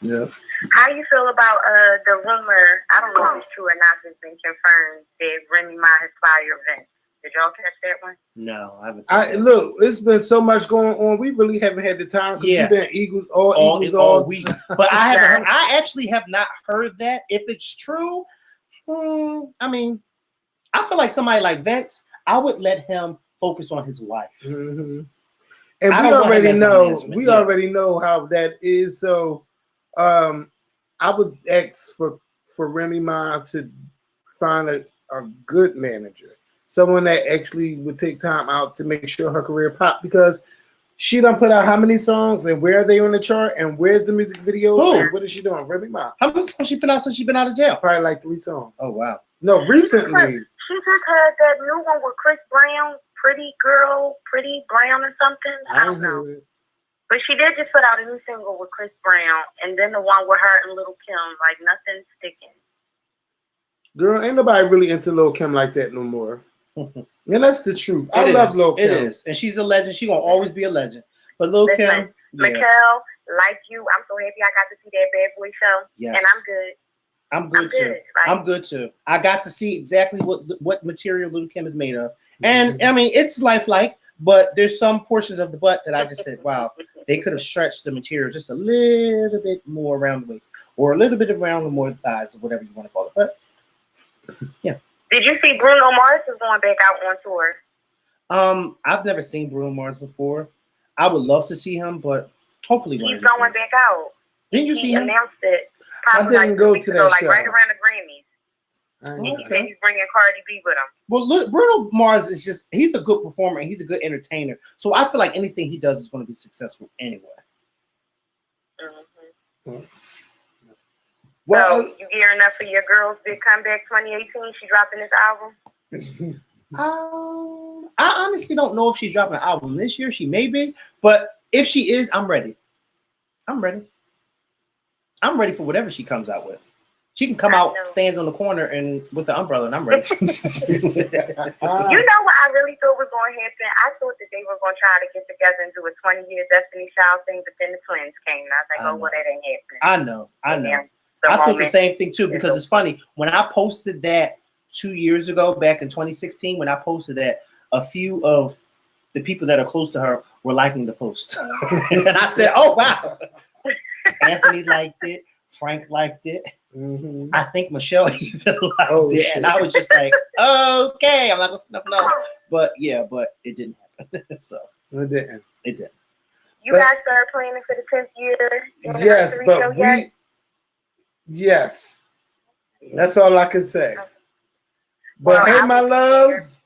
Yeah. How you feel about the rumor? I don't know if it's true or not. It's been confirmed that Remy Ma has fired Vince. Did y'all catch that one? No, I haven't. Look, it's been so much going on. We really haven't had the time because we've been Eagles all week. But I haven't. I actually have not heard that. If it's true, I mean, I feel like somebody like Vince, I would let him focus on his wife. Mm-hmm. And we already know. We already know how that is. So, I would ask for Remy Ma to find a good manager. Someone that actually would take time out to make sure her career pop because she done put out how many songs and where are they on the chart and where's the music videos and what is she doing? Remy Ma. How many songs she put out since she been out of jail? Probably like 3 songs. Oh wow. No, recently. She just had that new one with Chris Brown, Pretty Girl, Pretty Brown or something. I don't know. But she did just put out a new single with Chris Brown and then the one with her and Lil' Kim, like nothing's sticking. Girl, ain't nobody really into Lil' Kim like that no more. And that's the truth. I love Lil' Kim. It is. And she's a legend. She's going to always be a legend. But Lil' Kim. Makael, like you, I'm so happy I got to see that Bad Boy show. Yes. And I'm good. I'm good too. Right? I'm good too. I got to see exactly what material Lil' Kim is made of. And I mean, it's lifelike, but there's some portions of the butt that I just said, wow, they could have stretched the material just a little bit more around the waist or a little bit around the more thighs or whatever you want to call it. But yeah. Did you see Bruno Mars is going back out on tour? I've never seen Bruno Mars before. I would love to see him, but hopefully he's going back out. Didn't you see him? He announced it. I didn't go to that show. Like right around the Grammys. And he said he's bringing Cardi B with him. Well, look, Bruno Mars is he's a good performer and he's a good entertainer. So I feel like anything he does is going to be successful anyway. Mm-hmm. Well, so you gearing up for your girl's big comeback 2018? She dropping this album? I honestly don't know if she's dropping an album this year. She may be, but if she is, I'm ready. I'm ready for whatever she comes out with. She can come out, stand on the corner, and with the umbrella, and I'm ready. You know what I really thought was going to happen? I thought that they were going to try to get together and do a 20-year Destiny Child thing, but then the twins came, and I was like, well, that ain't happening. I know. I thought the same thing too because it's funny when I posted that 2 years ago, back in 2016, when I posted that, a few of the people that are close to her were liking the post, and I said, "Oh wow!" Anthony liked it, Frank liked it, I think Michelle even liked Oh, it, shit. and I was just like, okay, I'm not gonna say nothing else. But yeah, but it didn't happen. So It didn't. it did. You guys started planning for the 10th year Yes, anniversary but show yet? yes. That's all I can say. But Well, hey, I my will be loves,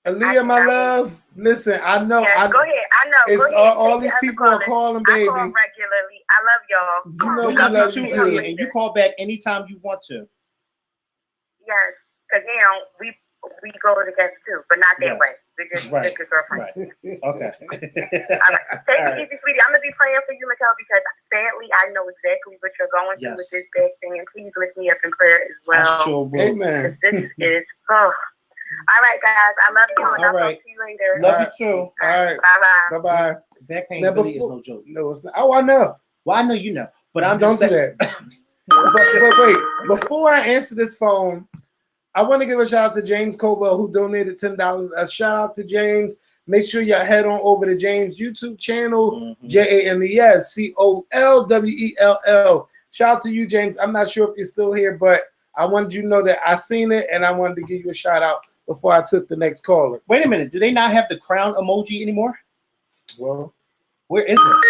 Aaliyah, my I will- love, listen, I know, Yes, go ahead. I know. it's Go ahead. all Take these the other people are callers. calling, I baby. call regularly. I love y'all. You know We we love love you you too, too. Aaliyah, and you call back anytime you want to. Yes, because now we go together too, but not that Yes. way. We're just Right. good girlfriends. Right. Okay. All right. Take All it right. easy, sweetie. I'm gonna be praying for you, Mikael, because sadly I know exactly what you're going through with Yes. this bad thing, and please lift me up in prayer as I well. sure will. Amen. This is All right, guys. I love you, and All I'll right. talk to you later. Love you too. All right. Bye bye. Bye-bye. Back pain Now, really is before- no joke. No, it's not. Oh, I know. Well, I know you know, but I'm Don't just do saying. that. But wait, before I answer this phone, I want to give a shout out to James Cobell, who donated $10. A shout out to James. Make sure y'all head on over to James' YouTube channel, JAMES COLWELL. Shout out to you, James. I'm not sure if you're still here, but I wanted you to know that I seen it, and I wanted to give you a shout out before I took the next caller. Wait a minute. Do they not have the crown emoji anymore? Well, Where is it?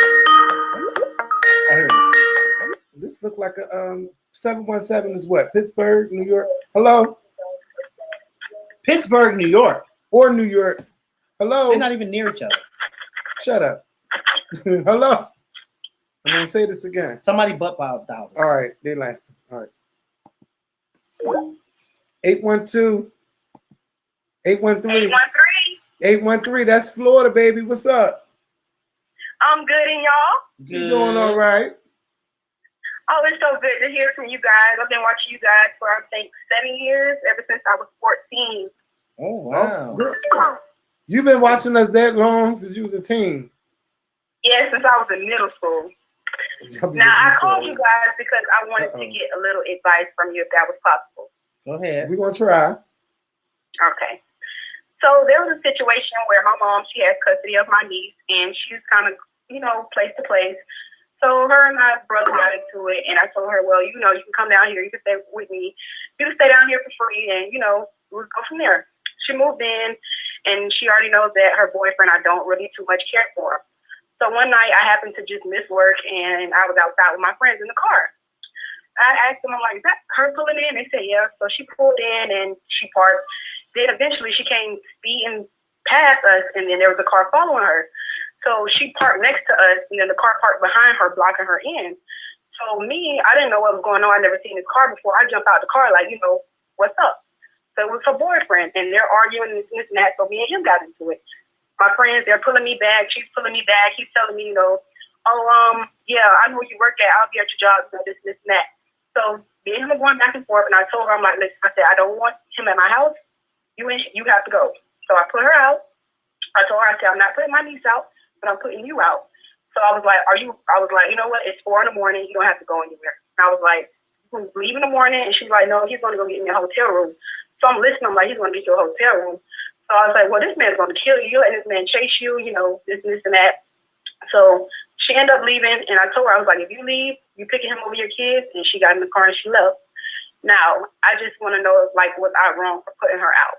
I heard it. this look like a 717 is what? Pittsburgh, New York. Hello, Pittsburgh, New York. or New York. Hello. They're not even near each other. Shut up. Hello. I'm gonna say this again. Somebody butt dialed down. All right, they laughing. All right. 812. 813. 813. 813. That's Florida, baby. What's up? I'm good, and y'all? You doing all right? Oh, it's so good to hear from you guys. I've been watching you guys for, I think, 7 years, ever since I was 14. Oh, wow. Girl, you've been watching us that long since you was a teen. Yeah, since I was in middle school. Now, I called you guys because I wanted to get a little advice from you if that was possible. Go ahead. We're gonna try. Okay. So there was a situation where my mom, she had custody of my niece, and she was kind of, place to place. So her and my brother got into it, and I told her, well, you can come down here, you can stay with me, you can stay down here for free, and, we'll go from there. She moved in, and she already knows that her boyfriend, I don't really too much care for him. So one night I happened to just miss work, and I was outside with my friends in the car. I asked them, I'm like, is that her pulling in? They said, yeah. So she pulled in, and she parked. Then eventually she came speeding past us, and then there was a car following her. So she parked next to us, and then the car parked behind her, blocking her in. So me, I didn't know what was going on. I never seen this car before. I jumped out the car like, what's up? So it was her boyfriend, and they're arguing this and that. So me and him got into it. My friends, they're pulling me back. She's pulling me back. He's telling me, yeah, I know where you work at. I'll be at your job, this and that. So me and him are going back and forth, and I told her, I'm like, listen, I said, I don't want him at my house. You have to go. So I put her out. I told her, I said, I'm not putting my niece out, but I'm putting you out. So I was like, you know what? It's 4 a.m. You don't have to go anywhere. And I was like, leave in the morning. And she's like, no, he's going to go get me a hotel room. So I'm listening. I'm like, he's going to get you a hotel room. So I was like, well, this man's going to kill you. You let this man chase you, this and that. So she ended up leaving. And I told her, I was like, if you leave, you picking him over your kids. And she got in the car and she left. Now, I just want to know, was I wrong for putting her out?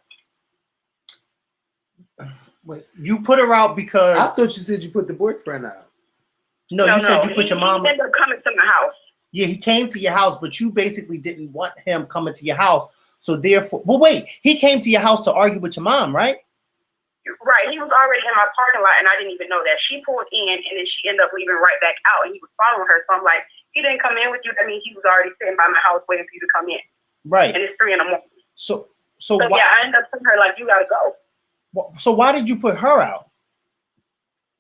Wait, you put her out because I thought you said you put the boyfriend out. No, you said you put your mom. He ended up coming to my house. Yeah, he came to your house, but you basically didn't want him coming to your house. So therefore, well, wait, he came to your house to argue with your mom, right? Right, he was already in my parking lot, and I didn't even know that. She pulled in, and then she ended up leaving right back out, and he was following her. So I'm like, he didn't come in with you. I mean, he was already sitting by my house waiting for you to come in. Right. And it's 3 a.m. So why, yeah, I ended up telling her, you got to go. So why did you put her out?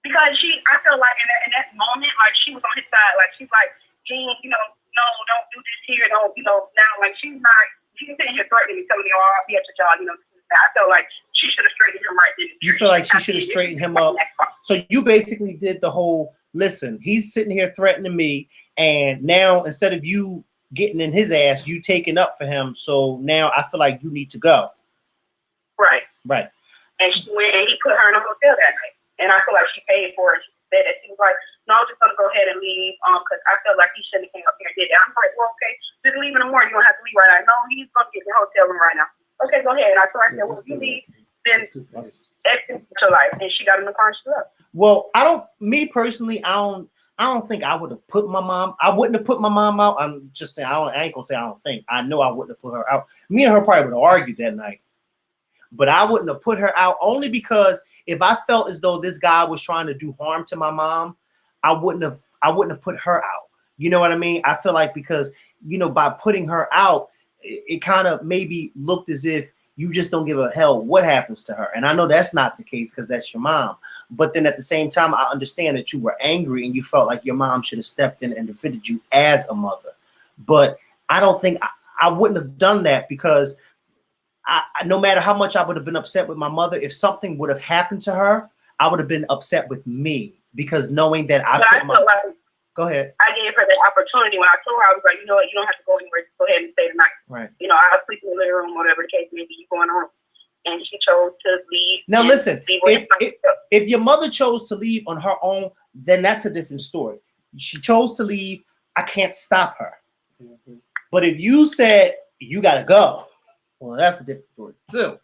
Because I feel like in that moment, she was on his side. She's like, Gene, no, don't do this here. Don't, now, she's sitting here threatening me, telling me, oh, I'll be at your job, I felt like she should have straightened him right then. You feel like she should have straightened him up. So you basically did the whole, listen, he's sitting here threatening me, and now instead of you getting in his ass, you taking up for him. So now I feel like you need to go. Right. Right. And she went, and he put her in a hotel that night. And I feel like she paid for it. upset that she was like, no, I'm just gonna go ahead and leave, because I felt like he shouldn't have came up here and did that. I'm like, well, okay, just leave in the morning. You don't have to leave right now. No, he's gonna get in the hotel room right now. Okay, go ahead. And I told her, I said, well, if you leave, then exit your life. And she got in the car and she left. Well, me personally, I don't think I would have put my mom. I wouldn't have put my mom out. I'm just saying. I ain't gonna say I don't think. I know I wouldn't have put her out. Me and her probably would have argued that night, but I wouldn't have put her out only because if I felt as though this guy was trying to do harm to my mom, I wouldn't have put her out. You know what I mean? I feel like because by putting her out, it kind of maybe looked as if you just don't give a hell what happens to her. And I know that's not the case because that's your mom. But then at the same time, I understand that you were angry and you felt like your mom should have stepped in and defended you as a mother. But I don't think I wouldn't have done that because no matter how much I would have been upset with my mother, if something would have happened to her, I would have been upset with me because knowing that Go ahead. I gave her the opportunity when I told her, I was like, you know what, you don't have to go anywhere. Just go ahead and stay the night. Right. I'll sleep in the living room, whatever the case may be. You go in the room. And she chose to leave. Now listen, if your mother chose to leave on her own, then that's a different story. She chose to leave. I can't stop her. Mm-hmm. But if you said you gotta go, well, that's a different story too.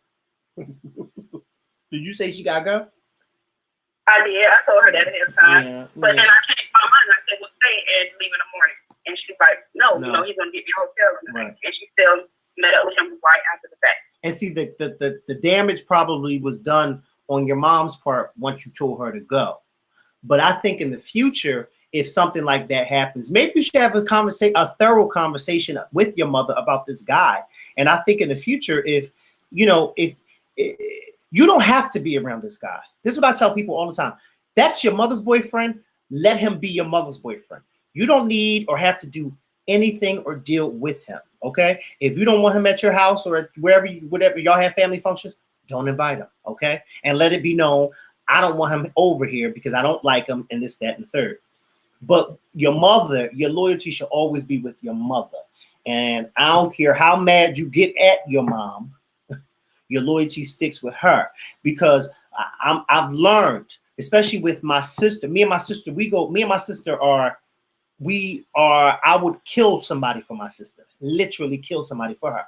Did you say she gotta go? I did. I told her that ahead of time. Yeah, but then I changed my mind. I said, "Well, stay and leave in the morning." And she's like, "No, he's gonna get me a hotel room." Right. And she still met up with him right after the fact. And see, the damage probably was done on your mom's part once you told her to go. But I think in the future, if something like that happens, maybe you should have a thorough conversation with your mother about this guy. And I think in the future, if you don't have to be around this guy. This is what I tell people all the time. That's your mother's boyfriend. Let him be your mother's boyfriend. You don't need or have to do anything or deal with him. Okay. If you don't want him at your house or whatever y'all have family functions, don't invite him. Okay. And let it be known, I don't want him over here because I don't like him and this, that, and the third. But your mother, your loyalty should always be with your mother. And I don't care how mad you get at your mom, your loyalty sticks with her because I've learned, especially with my sister. Me and my sister I would kill somebody for my sister, literally kill somebody for her.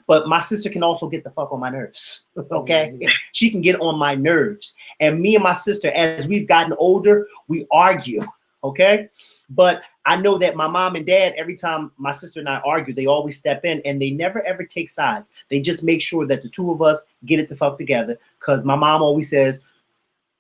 But my sister can also get the fuck on my nerves. Okay. Mm-hmm. She can get on my nerves. And me and my sister, as we've gotten older, we argue. Okay. But I know that my mom and dad, every time my sister and I argue, they always step in and they never ever take sides. They just make sure that the two of us get it the fuck together. Because my mom always says,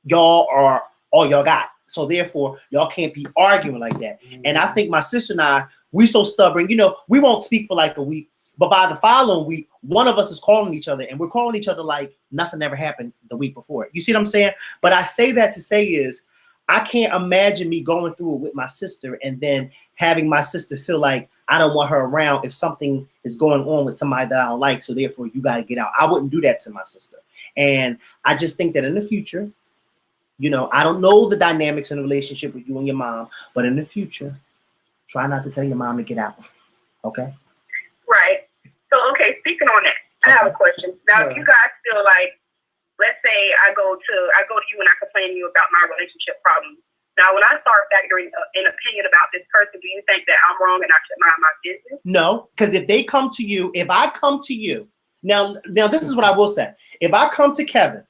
y'all are all y'all got. So therefore, y'all can't be arguing like that. Mm-hmm. And I think my sister and I, we so stubborn, we won't speak for like a week. But by the following week, one of us is calling each other and we're calling each other like nothing ever happened the week before. You see what I'm saying? But I say that to say is, I can't imagine me going through it with my sister and then having my sister feel like I don't want her around if something is going on with somebody that I don't like. So therefore, you got to get out. I wouldn't do that to my sister. And I just think that in the future, I don't know the dynamics in the relationship with you and your mom, but in the future, try not to tell your mom to get out. Okay? Right. So, okay, speaking on that, I have a question. Now, if you guys feel like, let's say I go to you and I complain to you about my relationship problems. Now, when I start factoring an opinion about this person, do you think that I'm wrong and I should mind my business? No, because if I come to you, now this is what I will say. If I come to Kevin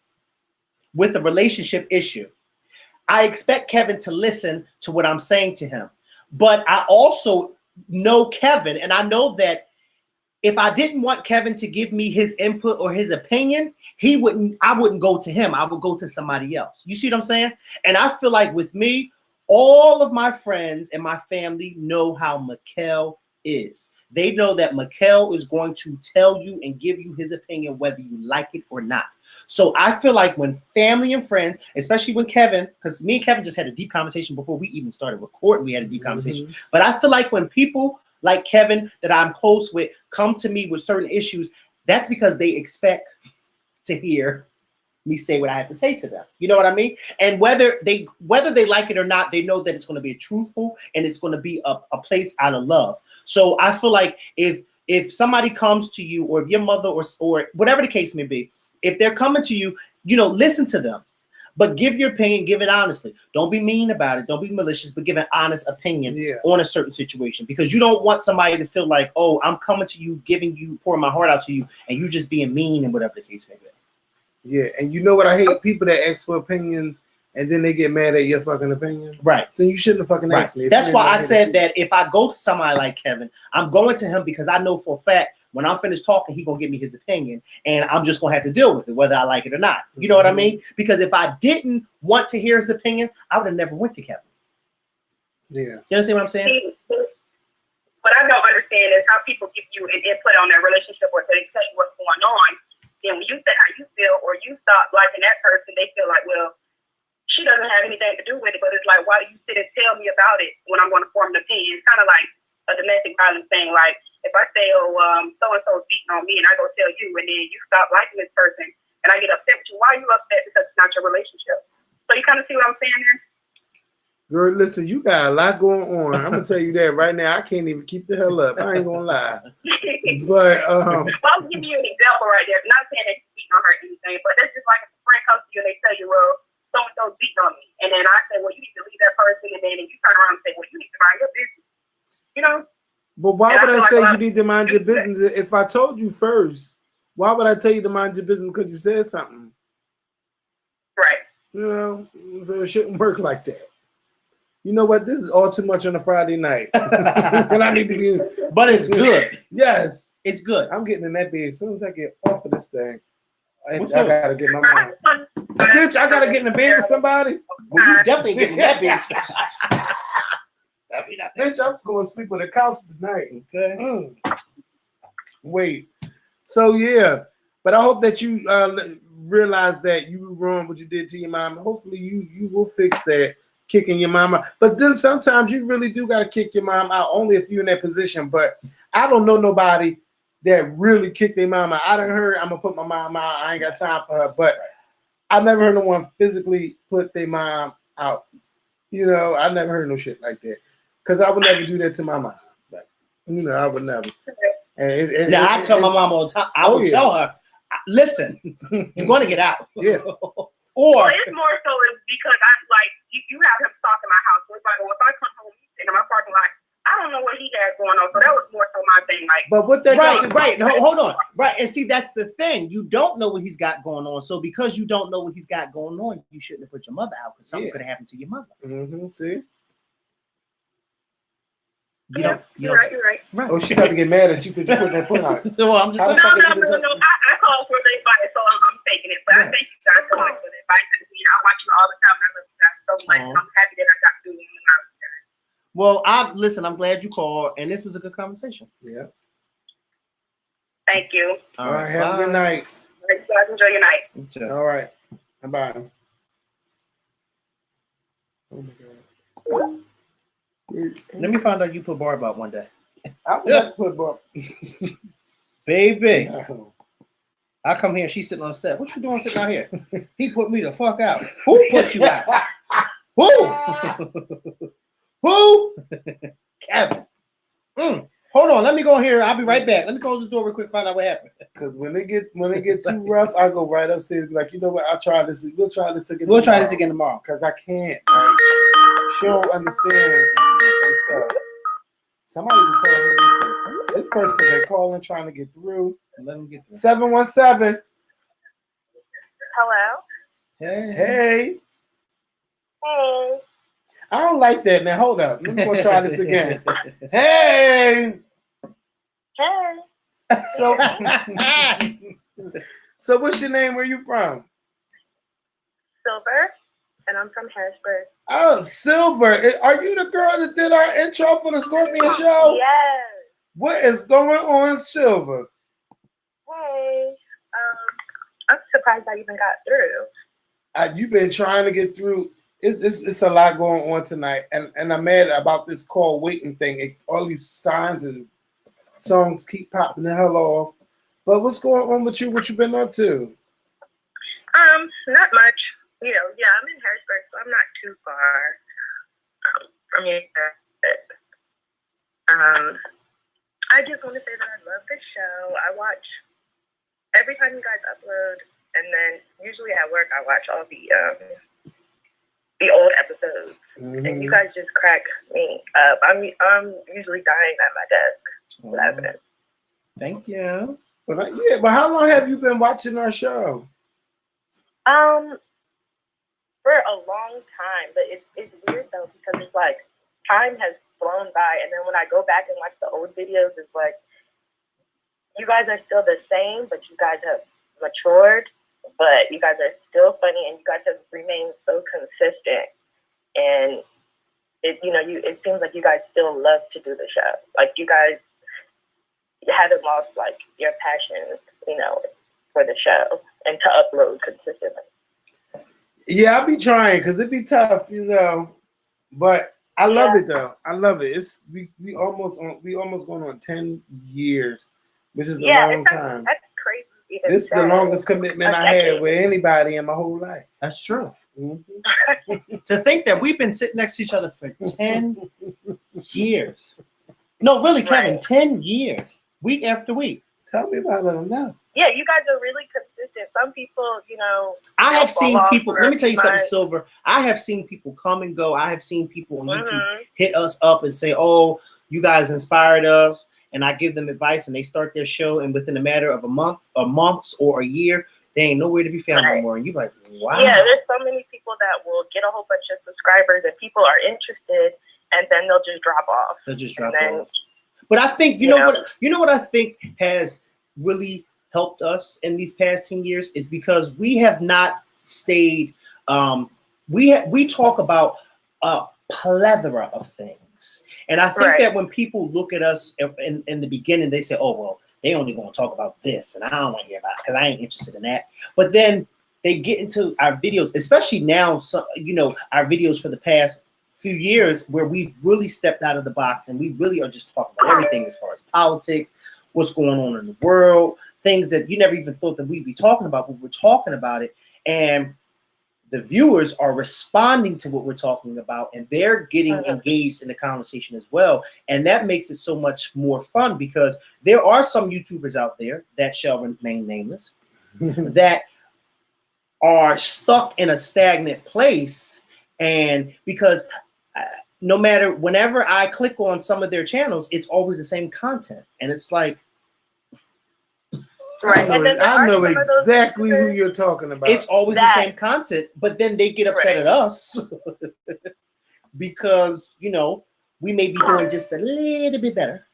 with a relationship issue, I expect Kevin to listen to what I'm saying to him. But I also know Kevin, and I know that if I didn't want Kevin to give me his input or his opinion, I wouldn't go to him. I would go to somebody else. You see what I'm saying? And I feel like with me, all of my friends and my family know how Makael is. They know that Makael is going to tell you and give you his opinion, whether you like it or not. So I feel like when family and friends, especially when Kevin, because me and Kevin just had a deep conversation before we even started recording, we had a deep conversation. But I feel like when people like Kevin that I'm close with come to me with certain issues, that's because they expect to hear me say what I have to say to them. You know what I mean? And whether they like it or not, they know that it's going to be truthful and it's going to be a place out of love. So I feel like if somebody comes to you, or if your mother or whatever the case may be, if they're coming to you, listen to them. But give your opinion, give it honestly. Don't be mean about it. Don't be malicious, but give an honest opinion on a certain situation, because you don't want somebody to feel like, oh, I'm coming to you, pouring my heart out to you, and you just being mean and whatever the case may be. Yeah, and you know what I hate? People that ask for opinions and then they get mad at your fucking opinion. Right. So you shouldn't have fucking asked me. That's why I said that if I go to somebody like Kevin, I'm going to him because I know for a fact when I'm finished talking, he's going to give me his opinion, and I'm just going to have to deal with it, whether I like it or not. You know what I mean? Because if I didn't want to hear his opinion, I would have never went to Kevin. Yeah. You understand what I'm saying? What I don't understand is how people give you an input on their relationship or they tell you what's going on. Then when you say how you feel or you stop liking that person, they feel like, well, she doesn't have anything to do with it. But it's like, why do you sit and tell me about it when I'm going to form an opinion? It's kind of like a domestic violence thing. Like, if I say, oh, so-and-so's beating on me, and I go tell you, and then you stop liking this person, and I get upset with you, why are you upset? Because it's not your relationship. So you kind of see what I'm saying there? Girl, listen, you got a lot going on. I'm going to tell you that right now. I can't even keep the hell up. I ain't going to lie. But, well, I'll give you an example right there. Not saying that you're beating on her or anything, but that's just like if a friend comes to you and they tell you, well, so-and-so's beating on me. And then I say, well, you need to leave that person. And then you turn around and say, well, you need to mind your business. You know? But why would I say you need to mind your business? If I told you first, why would I tell you to mind your business because you said something? Right. You know, so it shouldn't work like that. You know what? This is all too much on a Friday night. And I need to be. But it's good. Yes. It's good. I'm getting in that bed as soon as I get off of this thing. I got to get my mind. Bitch, I got to get in the bed with somebody. Well, you definitely getting in that bed. Bitch, I'm just going to sleep on the couch tonight. Okay. Wait. So, yeah. But I hope that you realize that you were wrong what you did to your mom. Hopefully, you will fix that, kicking your mom out. But then sometimes you really do got to kick your mom out, only if you're in that position. But I don't know nobody that really kicked their mom out. I done heard, I'm going to put my mom out. I ain't got time for her. But I never heard no one physically put their mom out. You know, I never heard no shit like that. Because I would never do that to my mom. Like, you know, I would never. I tell my mom all the time. I would tell her, listen, you're going to get out. Yeah. Well, it's more so because I like you have him stalking my house. So it's like, well, if I come home and in my parking lot, I don't know what he has going on. So that was more so my thing. Like, but what that right. No, hold on. Right. And see, that's the thing. You don't know what he's got going on. So because you don't know what he's got going on, you shouldn't have put your mother out because something could have happened to your mother. See? You're right. Oh, she got to get mad at you because you put that point out. Well, I'm just saying. No. I called for the advice, so I'm taking it. But I thank you guys so much for the advice. I watch you all the time. I love you guys so much. I'm happy that I got to do it. Well, I'm glad you called, and this was a good conversation. Yeah. Thank you. All right. Have a good night. All right, you guys enjoy your night. All right. Bye. Oh my God. Let me find out you put Barb out one day. I would have put Barb. Baby. No. I come here, she's sitting on the step. What you doing sitting out here? He put me the fuck out. Who put you out? Who? Who? Kevin. Hold on, let me go in here. I'll be right back. Let me close this door real quick, find out what happened. Because when it get too rough, I go right upstairs and be like, you know what, I'll try this. We'll try this again. We'll try this again tomorrow. Because I can't. Like, she don't understand some stuff. Somebody was calling me. This person been calling, trying to get through. Let them get through. 717. Hello. Hey. Hey. I don't like that, man. Hold up. Let me go try this again. Hey. Hey. So what's your name? Where you from? Silver, and I'm from Harrisburg. Oh, Silver. Are you the girl that did our intro for the Scorpion show? Yes. What is going on, Silver? Hey. I'm surprised I even got through. You've been trying to get through. It's a lot going on tonight, and I'm mad about this call waiting thing. All these signs and songs keep popping the hell off. But what's going on with you? What you been up to? Not much. You know, yeah, I'm in Harrisburg, so I'm not too far from here. I just want to say that I love the show. I watch every time you guys upload, and then usually at work I watch all the the old episodes, Mm-hmm. and you guys just crack me up. I'm usually dying at my desk laughing. Thank you. But but how long have you been watching our show? For a long time, but it's weird though because it's like time has flown by, and then when I go back and watch the old videos, it's like you guys are still the same, but you guys have matured, but you guys are still funny, and you guys have remained so consistent, and it seems like you guys still love to do the show. Like you guys haven't lost like your passion, for the show and to upload consistently. Yeah, I'll be trying because it'd be tough, but I love it though. I love it. It's we almost going on 10 years, which is a long time. That's crazy. This is the longest commitment I had with anybody in my whole life. That's true. Mm-hmm. To think that we've been sitting next to each other for 10 years. No, really, Kevin, Right. 10 years, week after week. Tell me about it now. Yeah, you guys are really consistent. Some people, I have seen fall off people, for let me tell you something, months. Silver. I have seen people come and go. I have seen people on YouTube Mhm. hit us up and say, oh, you guys inspired us. And I give them advice and they start their show. And within a matter of a month or a year, they ain't nowhere to be found Right. anymore. And you're like, wow. Yeah, there's so many people that will get a whole bunch of subscribers and people are interested, and then they'll just drop off. They'll just drop And then- off. But I think, you Yeah. know what I think has really helped us in these past 10 years is because we have not stayed, we talk about a plethora of things. And I think Right. that when people look at us in the beginning, they say, oh, well, they only going to talk about this. And I don't want to hear about it because I ain't interested in that. But then they get into our videos, especially now, our videos for the past few years where we've really stepped out of the box and we really are just talking about everything as far as politics, what's going on in the world, things that you never even thought that we'd be talking about, but we're talking about it. And the viewers are responding to what we're talking about and they're getting engaged in the conversation as well. And that makes it so much more fun because there are some YouTubers out there that shall remain nameless that are stuck in a stagnant place. And because no matter, whenever I click on some of their channels, it's always the same content. And it's like, Right. I know exactly who you're talking about. it's always the same content, but then they get upset at us because, we may be doing just a little bit better,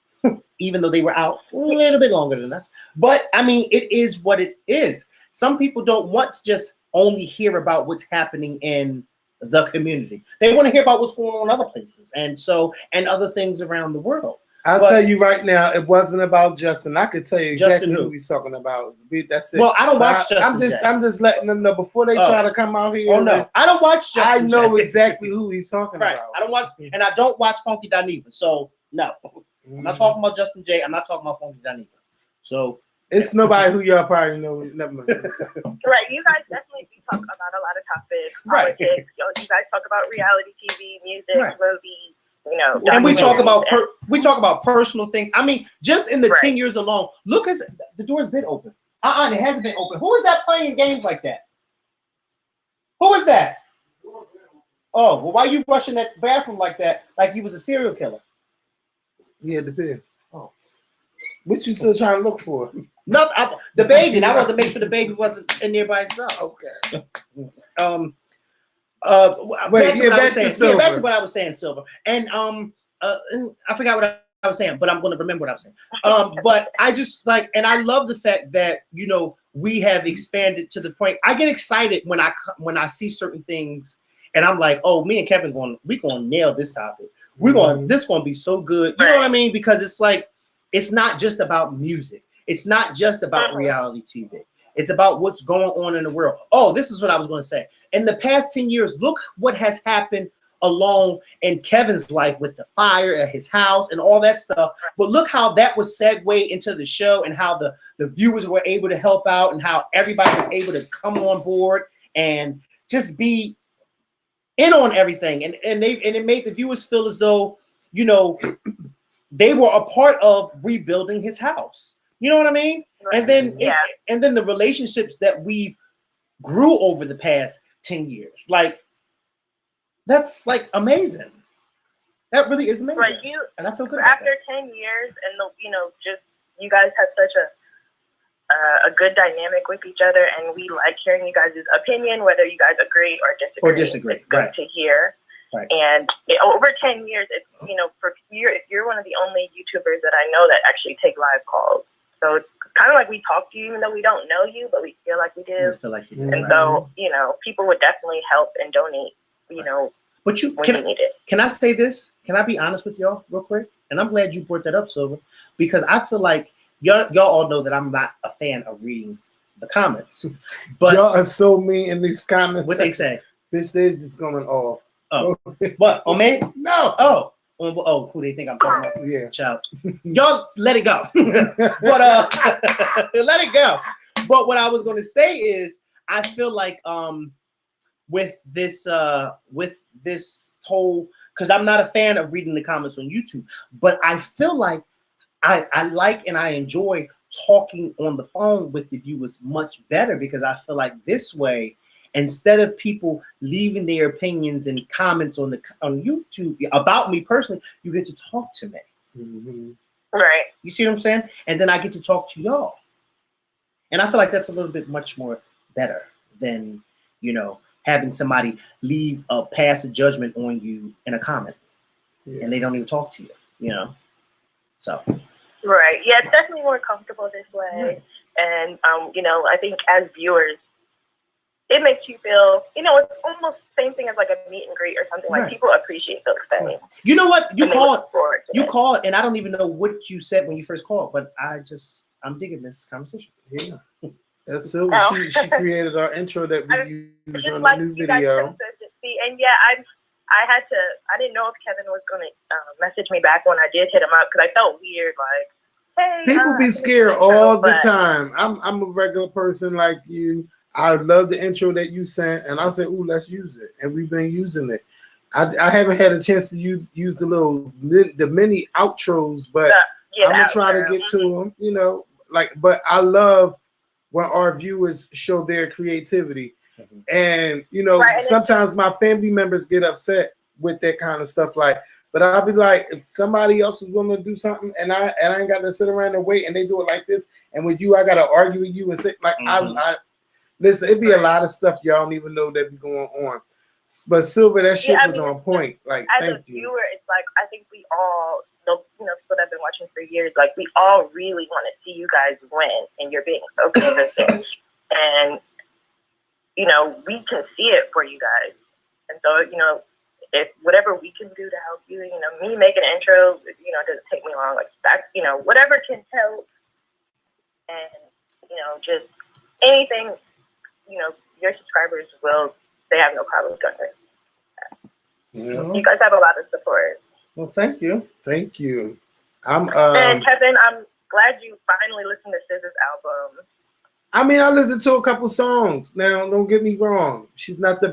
even though they were out a little bit longer than us. But I mean, it is what it is. Some people don't want to just only hear about what's happening in the community. They want to hear about what's going on in other places and other things around the world. I'll tell you right now, it wasn't about Justin. I could tell you exactly who he's talking about. That's it. Well, I don't watch Justin. I'm just letting them know before they try to come out here. Oh no, I don't watch Justin. I know exactly who he's talking right. about. I don't watch, and I don't watch Funky Dineva. So no, I'm not talking about Justin J. I'm not talking about Funky Dineva. So it's nobody who y'all probably know. Never mind. Right, you guys definitely do talk about a lot of topics, right. politics. You guys talk about reality TV, music, right. movies. And we talk about personal things. I mean, just in the 10 years alone, look, as the door's been open. It hasn't been open. Who is that playing games like that? Who is that? Oh, well, why are you rushing that bathroom like that? Like you was a serial killer? He had the pin. Oh, what you still trying to look for? Nothing. The baby. And I wanted to make sure the baby wasn't in there by itself. Okay. Back to what I was saying, Silver. And I forgot what I was saying, but I'm going to remember what I was saying. But I just and I love the fact that we have expanded to the point. I get excited when I see certain things, and I'm like, oh, me and Kevin we're going to nail this topic. This going to be so good. You know what I mean? Because it's not just about music. It's not just about reality TV. It's about what's going on in the world. Oh, this is what I was going to say. In the past 10 years, look what has happened along in Kevin's life with the fire at his house and all that stuff. But look how that was segued into the show and how the viewers were able to help out and how everybody was able to come on board and just be in on everything. And it made the viewers feel as though, they were a part of rebuilding his house. You know what I mean? And then and then the relationships that we've grew over the past 10 years. Like That's like amazing. That really is amazing. Right, and I feel good about after 10 years, and just you guys have such a good dynamic with each other, and we like hearing you guys' opinion, whether you guys agree or disagree. It's good to hear. Right. And over 10 years, it's you're one of the only YouTubers that I know that actually take live calls. So it's kind of like we talk to you, even though we don't know you, but we feel like we do. We feel like you do, and so people would definitely help and donate. But you need it. Can I say this? Can I be honest with y'all real quick? And I'm glad you brought that up, Silver, because I feel like y'all all know that I'm not a fan of reading the comments. But y'all are so mean in these comments. What they say? Bitch, they're just going off. Oh, what? On me? No. Oh, who they think I'm talking about? Yeah. Child. Y'all let it go. But let it go. But what I was going to say is, I feel like with this whole, because I'm not a fan of reading the comments on YouTube, but I feel like I like and I enjoy talking on the phone with the viewers much better, because I feel like this way, instead of people leaving their opinions and comments on YouTube about me personally, you get to talk to me. Mm-hmm. Right. You see what I'm saying? And then I get to talk to y'all. And I feel like that's a little bit much more better than, having somebody pass a judgment on you in a comment. Yeah. And they don't even talk to you, So. Right. Yeah, it's definitely more comfortable this way. Right. And, I think as viewers, it makes you feel, it's almost the same thing as like a meet and greet or something. Like, right. People appreciate those things. Right. You know what? You called, and I don't even know what you said when you first called, but I'm digging this conversation. Yeah. That's so she created our intro that we use on the new video. And yeah, I didn't know if Kevin was going to message me back when I did hit him up, because I felt weird, like, hey. People be scared all the time. I'm a regular person like you. I love the intro that you sent, and I said, "Ooh, let's use it," and we've been using it. I haven't had a chance to use the mini outros, but I'm gonna try to get to them. But I love when our viewers show their creativity, and sometimes my family members get upset with that kind of stuff. But I'll be like, if somebody else is willing to do something, and I ain't got to sit around and wait, and they do it like this, and with you, I got to argue with you and say I listen, it'd be a lot of stuff y'all don't even know that be going on. But Silver, that shit was on point. Like, as a viewer, it's like, I think we all, people that have been watching for years, like, we all really want to see you guys win, and you're being so consistent. And, we can see it for you guys. And so, if whatever we can do to help you, me making an intro, it doesn't take me long. Like, that, whatever can help. And, just anything, your subscribers they have no problem doing it. Yeah. You guys have a lot of support. Well, thank you. Thank you. And Kevin, I'm glad you finally listened to SZA's album. I mean, I listened to a couple songs. Now, don't get me wrong. She's not the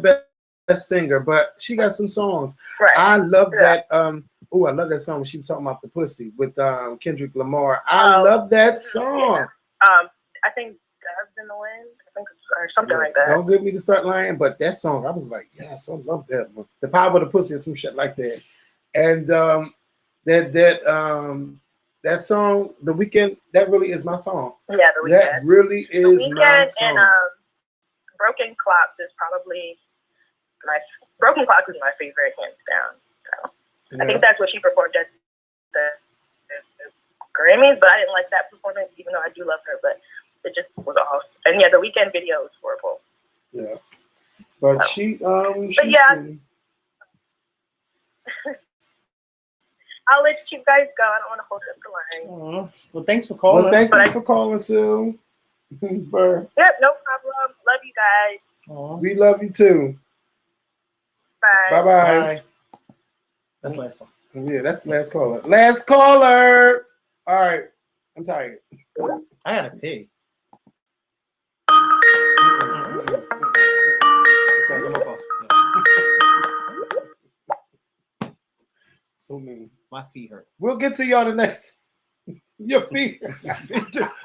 best singer, but she got some songs. Right. I love that. I love that song when she was talking about the pussy with Kendrick Lamar. I love that song. Yeah. I think Doves in the Wind, or something like that. Don't get me to start lying, but that song, I was like, yes, I love that one. The Power of the Pussy or some shit like that. And that song, The Weeknd, that really is my song. Yeah, The Weeknd. That really is my song. And Broken Clocks is probably Broken Clocks is my favorite, hands down. So I think that's what she performed at the Grammys, but I didn't like that performance, even though I do love her, but it just was off. And yeah, the Weeknd video was horrible. Yeah. But but yeah. I'll let you guys go. I don't want to hold up the line. Well, thanks for calling. Well, thank you for calling, Sue. Yep, no problem. Love you guys. We love you too. Bye. Bye-bye. That's last call. Yeah, that's the last caller. Last caller. All right. I'm tired. I gotta pee. So mean. My feet hurt. We'll get to y'all the next. Your feet.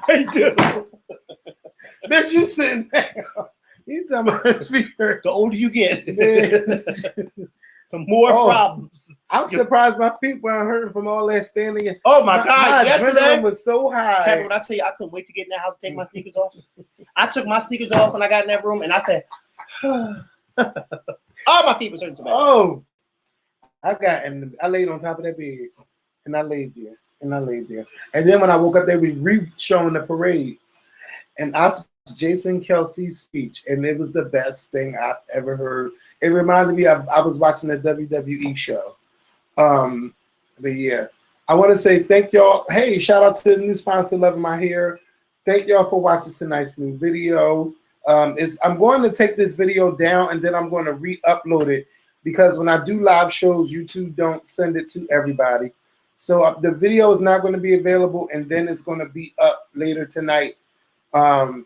They do. Bitch, you sitting there. You talking about his feet hurt. The older you get. the more Oh. problems. I'm surprised my feet weren't hurting from all that standing. Oh my God! My Yesterday, adrenaline was so high. Kevin, when I tell you I couldn't wait to get in that house and take my sneakers off. I took my sneakers off when I got in that room, and I said, "Oh, my feet was hurting so bad." Oh, I laid on top of that bed, and I laid there, and then when I woke up, they were showing the parade, and I saw Jason Kelsey's speech, and it was the best thing I've ever heard. It reminded me of I was watching a WWE show. But yeah, I want to say thank y'all. Hey, shout out to the new sponsor, Loving My Hair. Thank y'all for watching tonight's new video. I'm going to take this video down and then I'm going to re-upload it because when I do live shows, YouTube don't send it to everybody. So the video is not going to be available and then it's going to be up later tonight.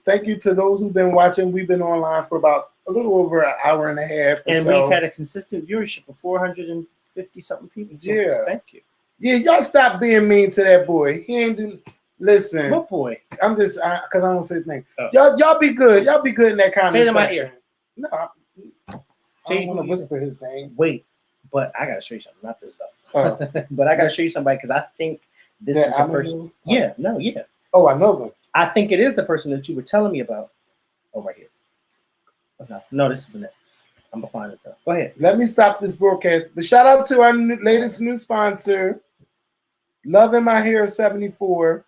Thank you to those who've been watching. We've been online for about a little over an hour and a half. And we've had a consistent viewership of 450 something people. So Yeah. Thank you. Yeah, y'all stop being mean to that boy. He ain't do. Listen, What boy? I'm just because I don't say his name. Oh. Y'all be good. Y'all be good in that comment Say it in my section. ear. No, I don't want to whisper his name. Wait, but I gotta show you something. Not this stuff. Oh. But I gotta show you somebody because I think this is the person. Yeah. No. Yeah. Oh, I know them. I think it is the person that you were telling me about. Oh, right here. Okay. No, this isn't it. I'm gonna find it though. Go ahead. Let me stop this broadcast. But shout out to our latest new sponsor, Loving My Hair 74.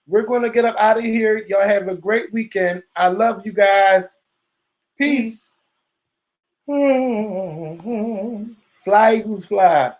We're gonna get up out of here. Y'all have a great weekend. I love you guys. Peace. Fly, Eagles, fly.